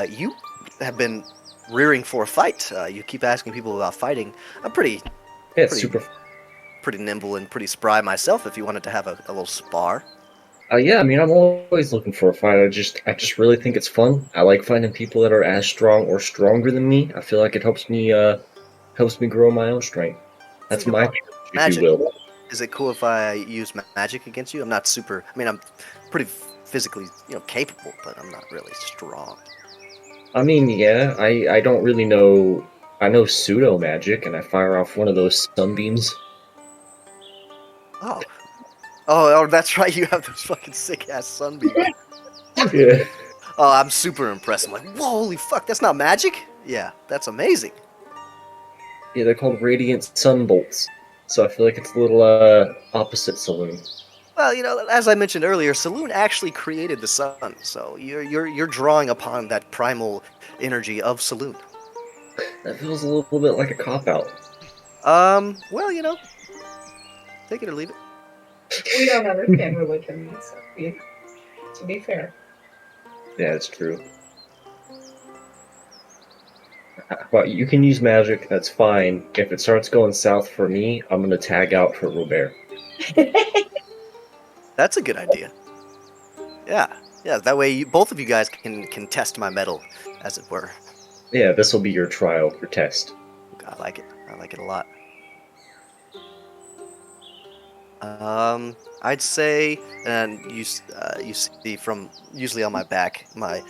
you have been rearing for a fight. You keep asking people about fighting. I'm pretty Yeah, it's Pretty- super. pretty nimble and pretty spry myself. If you wanted to have a little spar. Yeah, I mean, I'm always looking for a fight. I just really think it's fun. I like finding people that are as strong or stronger than me. I feel like it helps me grow my own strength. That's Think my about challenge, if magic. you will. Is it cool if I use magic against you? I'm not super. I mean, I'm pretty physically, capable, but I'm not really strong. I mean, yeah, I don't really know. I know pseudo magic, and I fire off one of those sunbeams. Oh. Oh, that's right. You have those fucking sick ass sunbeams. Yeah. Oh, I'm super impressed. I'm like, whoa, holy fuck, that's not magic? Yeah, that's amazing. Yeah, they're called radiant sunbolts. So I feel like it's a little opposite saloon. Well, as I mentioned earlier, Saloon actually created the sun, so you're drawing upon that primal energy of Saloon. That feels a little bit like a cop out. Well, you know, take it or leave it. We don't understand religion and stuff. To be fair. Yeah, it's true. But you can use magic, that's fine. If it starts going south for me, I'm gonna tag out for Robert. That's a good idea. Yeah, yeah. That way, both of you guys can test my metal, as it were. Yeah, this will be your trial, your test. I like it. I like it a lot. I'd say, and you see from usually on my back, my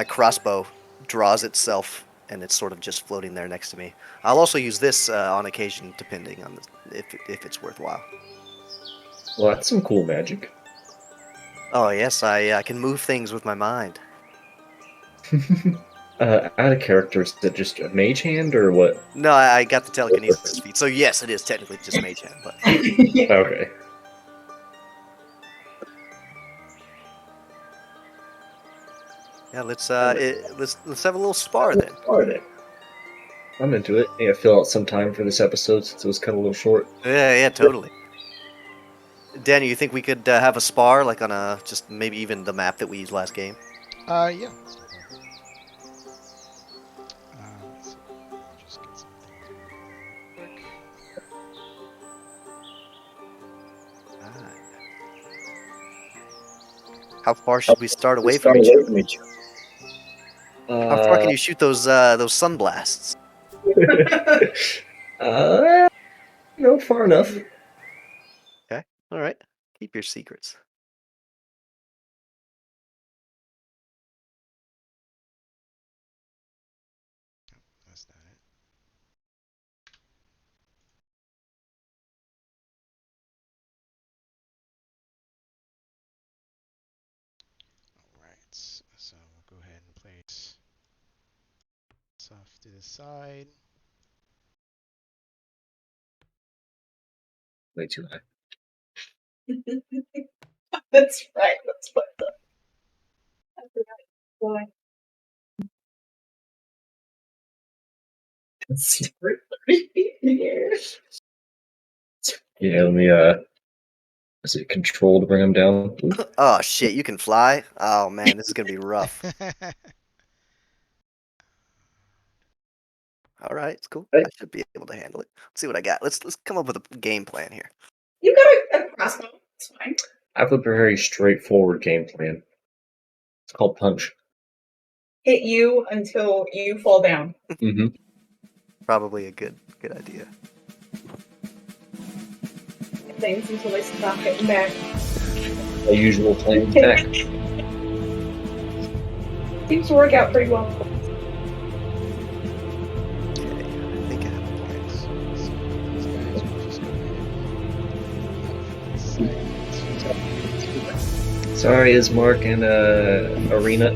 crossbow draws itself, and it's sort of just floating there next to me. I'll also use this on occasion, depending on if it's worthwhile. Well, that's some cool magic. Oh yes, I can move things with my mind. Out of character, is it just a mage hand or what? No, I got the telekinesis feat, so yes, it is technically just mage hand, but Yeah. Okay. yeah, let's have a little spar then. I'm into it. Yeah, fill out some time for this episode since it was cut a little short. Yeah, totally. Danny, you think we could have a spar, like on a just maybe even the map that we used last game? Yeah. Let's see. Let me just get some things real quick. Alright. How far should we start away from each other? How far can you shoot those sunblasts? No, far enough. Okay, all right. Keep your secrets. That's not it. All right. So we'll go ahead and place stuff to the side. Way too high. That's right. That's what the. I forgot why. It's 30 feet in the air. Yeah, let me, is it control to bring him down? Oh shit, you can fly? Oh man, this is gonna be rough. All right, it's cool. I should be able to handle it. Let's see what I got. Let's come up with a game plan here. You got a crossbow. It's fine. I have a very straightforward game plan. It's called Punch. Hit you until you fall down. Mm-hmm. Probably a good idea. Things until they stop hitting back. My usual plan attack. Seems to work out pretty well. Okay, I think I have a plan. Okay, so these guys will just go ahead and move Sorry, Ismark and Arena.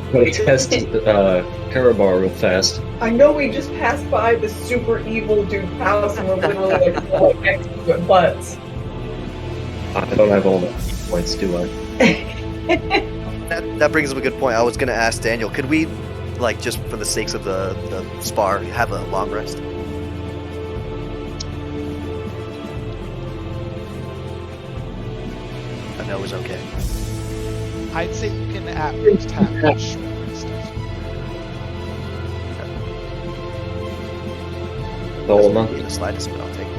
I'm gonna test Karabar real fast. I know we just passed by the super evil dude's house and we're literally like falling next to it, but I don't have all the points, do I? That brings up a good point. I was gonna ask Daniel, could we, like, just for the sakes of the spar, have a long rest? I know is okay. I'd say you can at most have a short rest of All Doesn't month. be the slightest, but I'll take it.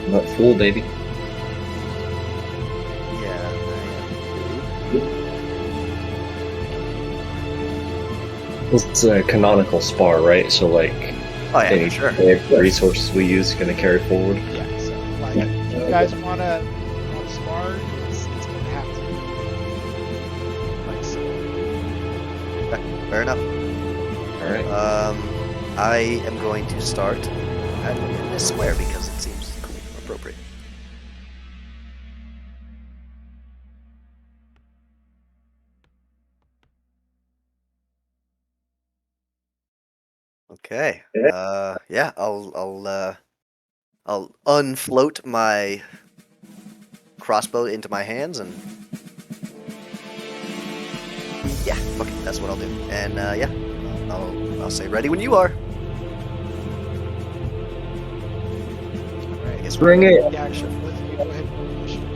I'm not full, baby. Yeah, I It's a canonical spar, right? So, like, Oh yeah, any for sure. resources we use is going to carry forward. Yeah, so like if you guys wanna spar, it's gonna have to be like so. Fair enough. All right. I am going to start in this square because it seems cool, appropriate. Okay. Yeah, I'll unfloat my crossbow into my hands and yeah, fuck it, that's what I'll do. And yeah, I'll say ready when you are. Alright. Guess Bring it. Yeah, sure. Both of you go ahead and roll initiative.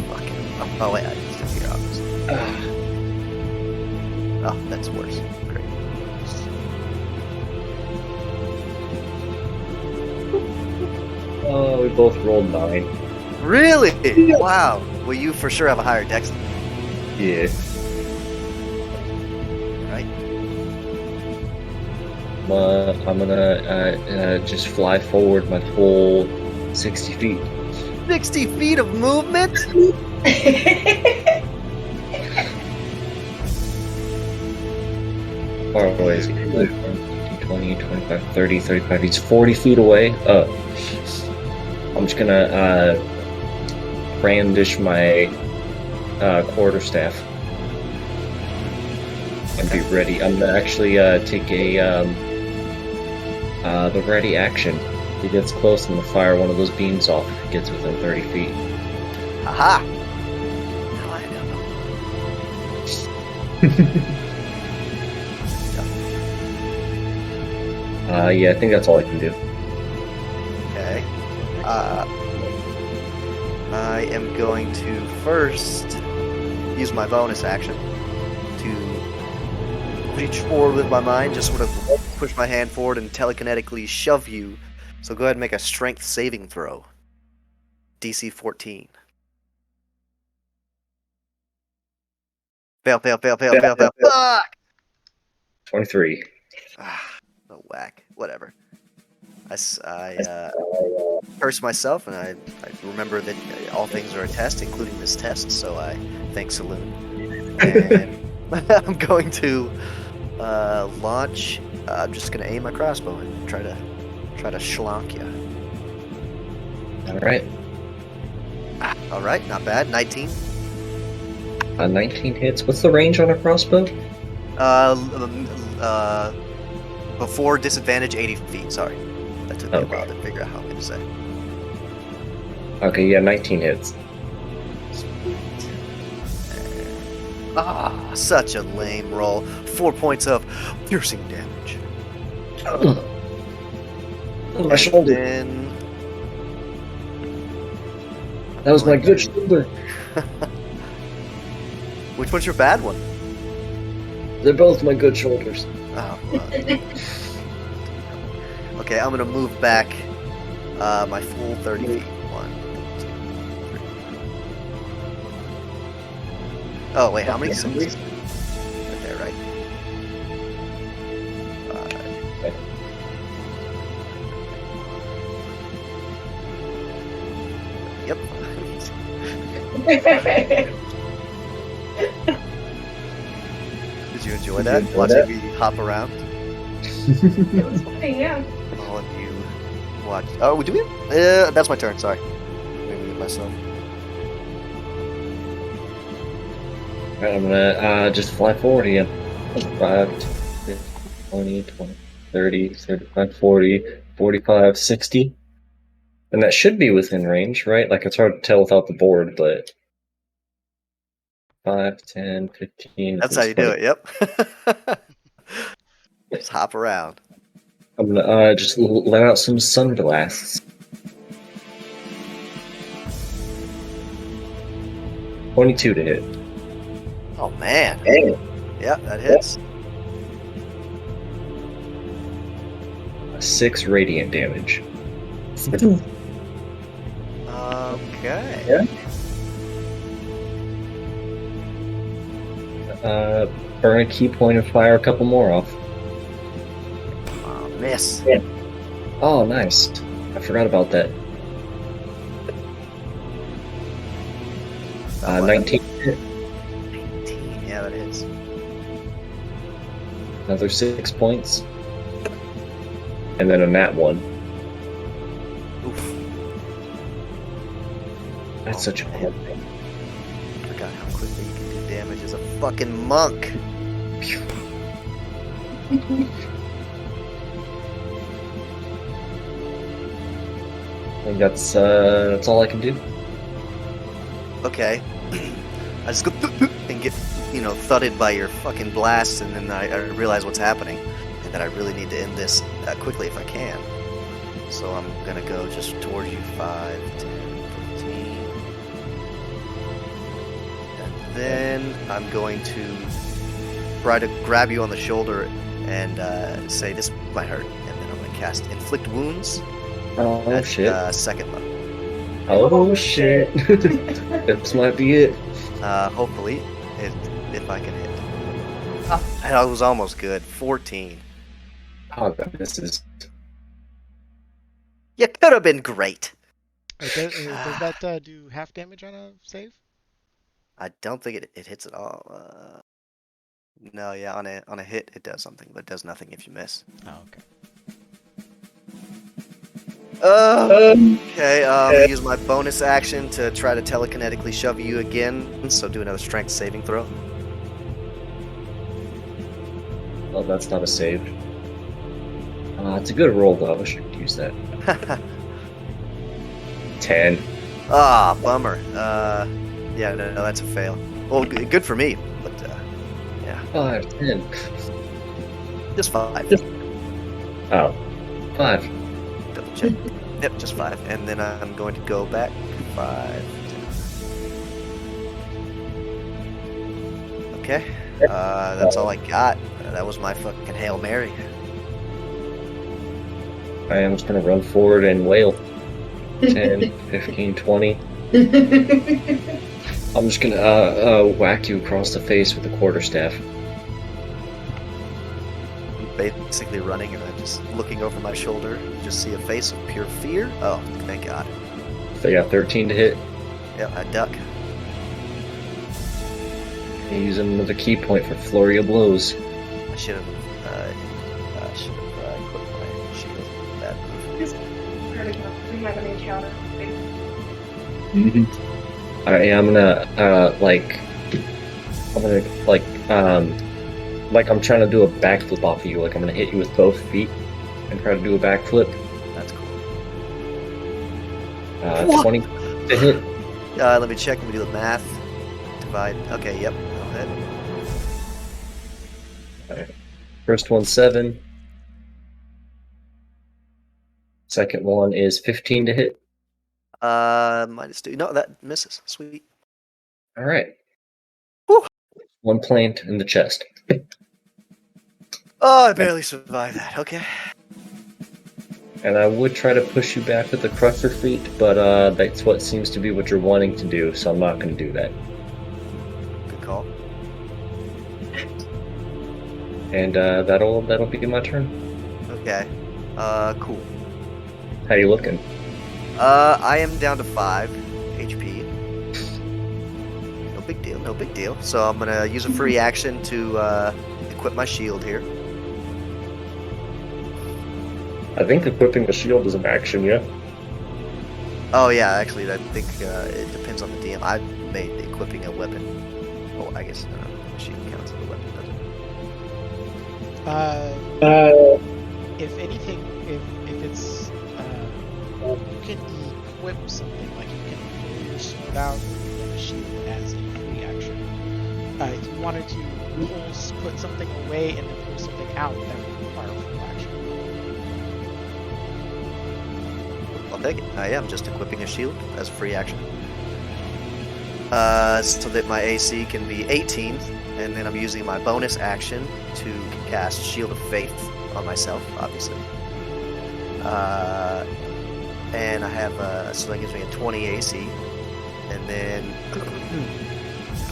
Fuck. Oh wait, I need to figure out this. Oh, that's worse. Great. Oh, we both rolled 9. Really? Wow. Well, you for sure have a higher dex than me, Yeah. right? I'm gonna just fly forward my full 60 feet. 60 feet of movement? Far away is it? 20, 25, 30, 35. He's 40 feet away. I'm just gonna brandish my quarterstaff and be ready. I'm gonna actually take the ready action. If he gets close, I'm gonna fire one of those beams off if he gets within 30 feet. Haha. Now I know. Yeah, I think that's all I can do. Okay. I am going to first use my bonus action to reach forward with my mind, just sort of push my hand forward and telekinetically shove you. So go ahead and make a strength saving throw. DC 14. Fail. Fuck! 23. Ah, no whack. Whatever. I curse myself, and I remember that all things are a test, including this test, so I thank Saloon. And I'm going to launch. I'm just going to aim my crossbow and try to schlonk you. Alright. Alright, not bad. 19. 19 hits. What's the range on a crossbow? Before disadvantage, 80 feet. Sorry. That took me a Okay. while to figure out how I'm going to say. Okay, yeah, 19 hits. Ah, such a lame roll. 4 points of piercing damage. Oh, my And shoulder. then... That was my good shoulder. Which one's your bad one? They're both my good shoulders. Oh, well. Okay, I'm gonna move back my full 30 feet. 1, 2, 3. Oh, wait, how many symbols? Right there, right? Yep. Did you enjoy that? Watching me hop around? It was funny, yeah. All of you watch. Oh, do we? That's my turn. Sorry. Maybe myself. Alright, I'm gonna just fly forward again. 5, 10, 20, 30, 35, 40, 45, 60. And that should be within range, right? Like, it's hard to tell without the board, but... 5, 10, 15... That's how you do it. Yep. Just hop around. I'm gonna just let out some sunglasses. 22 to hit. Oh man. Yep, that hits. 6 radiant damage. Okay. Burn a key point and fire a couple more off. Miss. Oh, nice. I forgot about that. 19 hit. 19. Yeah, that hits. Another 6 points. And then a nat 1. Oof. That's such a cool thing. I forgot how quickly you can do damage as a fucking monk. think that's all I can do. Okay. I just go and get, thudded by your fucking blast, and then I realize what's happening, and that I really need to end this quickly if I can. So I'm gonna go just towards you, 5, 10, 15. And then I'm going to try to grab you on the shoulder and say, this might hurt. And then I'm gonna cast Inflict Wounds Oh at shit! second level. Oh shit! This might be it. Hopefully, if I can hit. That was almost good. 14. Oh, this is. You could have been great. Does that do half damage on a save? I don't think it hits at all. No, yeah, on a hit it does something, but it does nothing if you miss. Oh, okay. Okay, I'm gonna use my bonus action to try to telekinetically shove you again. So do another strength saving throw. Oh, that's not a save. It's a good roll though. I should use that. 10. Ah, bummer. Yeah, no, that's a fail. Well, good for me, but yeah, 5, 10. just 5. Oh, 5. Double check. Yep, just 5. And then I'm going to go back 5. 10. Okay, that's all I got. That was my fucking Hail Mary. I am just gonna run forward and wail. 10, 15, 20. I'm just gonna whack you across the face with a quarterstaff. I'm basically running and I'm just looking over my shoulder. Just see a face of pure fear. Oh, thank God. So I got 13 to hit. Yep, I duck. And use another key point for flurry of blows. I should have equipped my shield. Bad move. We have an encounter. Alright, yeah, I'm gonna I'm trying to do a backflip off of you. Like I'm gonna hit you with both feet and try to do a backflip. That's cool. 20 to hit. Let me check. Let me do the math. Divide. Okay, yep. Go ahead. Alright. First one's 7. Second one is 15 to hit. -2. No, that misses. Sweet. Alright. Whew. One plant in the chest. Oh, I barely survived that. Okay. And I would try to push you back with the crusher feet, but that's what seems to be what you're wanting to do, so I'm not going to do that. Good call. And that'll be my turn. Okay. Cool. How you looking? I am down to 5 HP. No big deal. No big deal. So I'm gonna use a free action to equip my shield here. I think equipping the shield is an action, yeah? Oh yeah, actually, I think it depends on the DM. I made equipping a weapon. Oh, I guess the shield counts as a weapon, doesn't it? If anything, if it's you can equip something, like you can pull your sword out and the shield as a free action. If you wanted to put something away and then pull something out, that would require a full action. I'll take it. I am just equipping a shield as a free action. So that my AC can be 18, and then I'm using my bonus action to cast Shield of Faith on myself, obviously. And I have, so that gives me a 20 AC, and then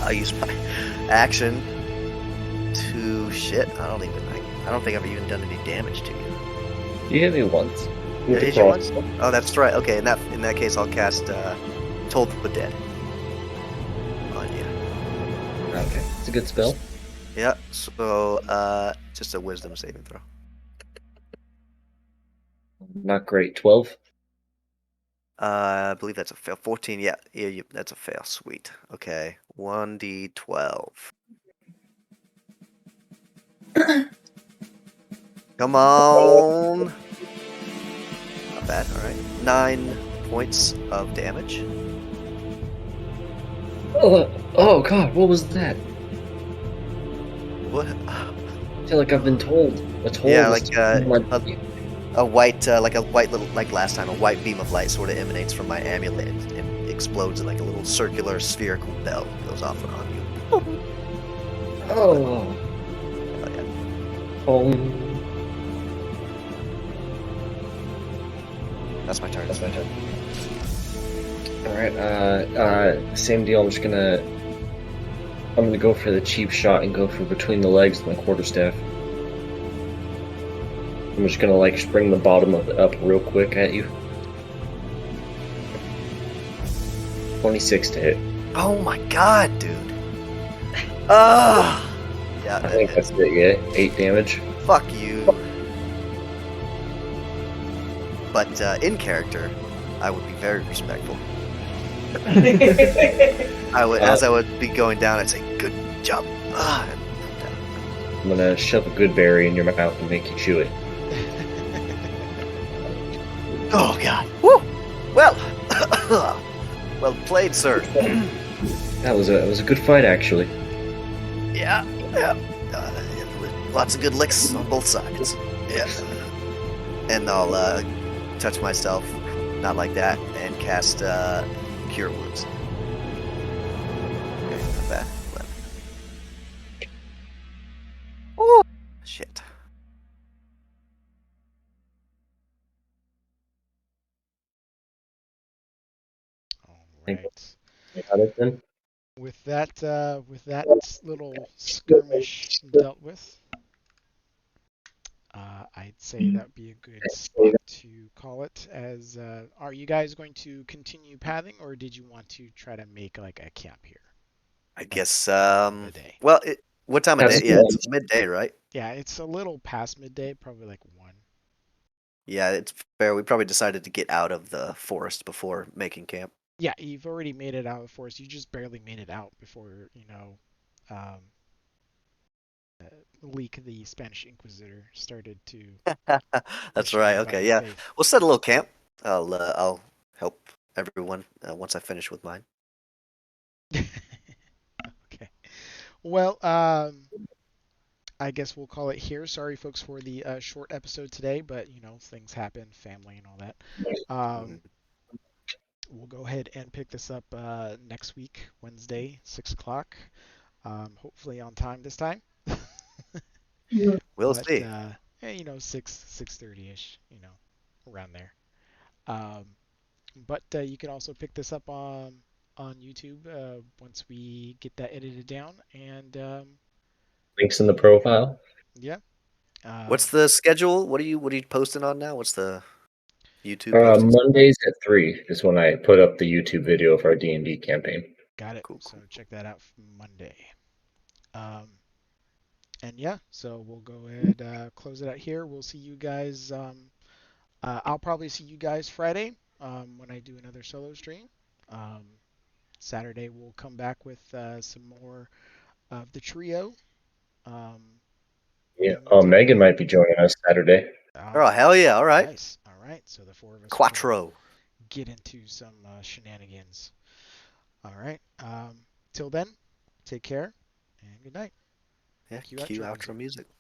I'll use my action to, I don't think I've even done any damage to you. You hit me once. Did I hit you once? Oh, that's right. Okay, in that case, I'll cast Toll the Dead on you. Okay, it's a good spell. Yeah. So just a Wisdom saving throw. Not great. 12. I believe that's a fail. 14. Yeah, that's a fail. Sweet. Okay. 1d12. Come on. Not bad. All right. 9 points of damage. Oh god, what was that? What? I feel like I've been told. A toll Yeah, was a white, like a white little, like last time, a white beam of light sort of emanates from my amulet and explodes in like a little circular spherical bell goes off on you. Oh. Hell yeah. That's my turn. Alright, same deal. I'm gonna go for the cheap shot and go for between the legs with my quarterstaff. I'm just gonna like spring the bottom of it up real quick at you. 26 to hit. Oh my god, dude. Ah. Yeah, I think that's it, yeah. 8 damage. fuck you. But in character, I would be very respectful. As I would be going down, I'd say, "Good job." Ah, I'm gonna shove a good berry in your mouth and make you chew it. oh god. Woo. Well, well played, sir. That was a good fight, actually. Yeah. Lots of good licks on both sides. Yeah. And I'll touch myself, not like that, and cast Cure Wounds. Okay, not bad. 11. Oh, shit. All Think right. about it then. With that little skirmish dealt with, I'd say that would be a good spot to call it. As are you guys going to continue pathing, or did you want to try to make like a camp here? I guess, The day. well, what time of day? That's Yeah, it's one. midday, right? Yeah, it's a little past midday, probably like 1. Yeah, it's fair. We probably decided to get out of the forest before making camp. Yeah, you've already made it out of the forest. You just barely made it out before, um, Leak, the Spanish Inquisitor, started to That's question right. you about Okay, your yeah. faith. We'll set a little camp. I'll help everyone once I finish with mine. Okay. Well, I guess we'll call it here. Sorry, folks, for the short episode today, but things happen, family and all that. Mhm. We'll go ahead and pick this up next week, Wednesday, 6 o'clock. Hopefully on time this time. We'll But see. 6:30 ish, around there. Um, but you can also pick this up on YouTube once we get that edited down, and Links in the profile. yeah. Um, What's the schedule? What are you posting on now? What's the YouTube posting? Mondays at 3 is when I put up the YouTube video of our D&D campaign. got it. Cool, So cool. check that out for Monday. Um, and yeah, so we'll go ahead close it out here. We'll see you guys. I'll probably see you guys Friday when I do another solo stream. Um, Saturday we'll come back with some more of the trio. Um, Yeah. in the Oh, top. Megan might be joining us Saturday. Oh, hell yeah. All right. Nice. All right. So the 4 of us will Quattro. get into some shenanigans. All right. Till then, take care and good night. Yeah, Cue cue outro outro music. music.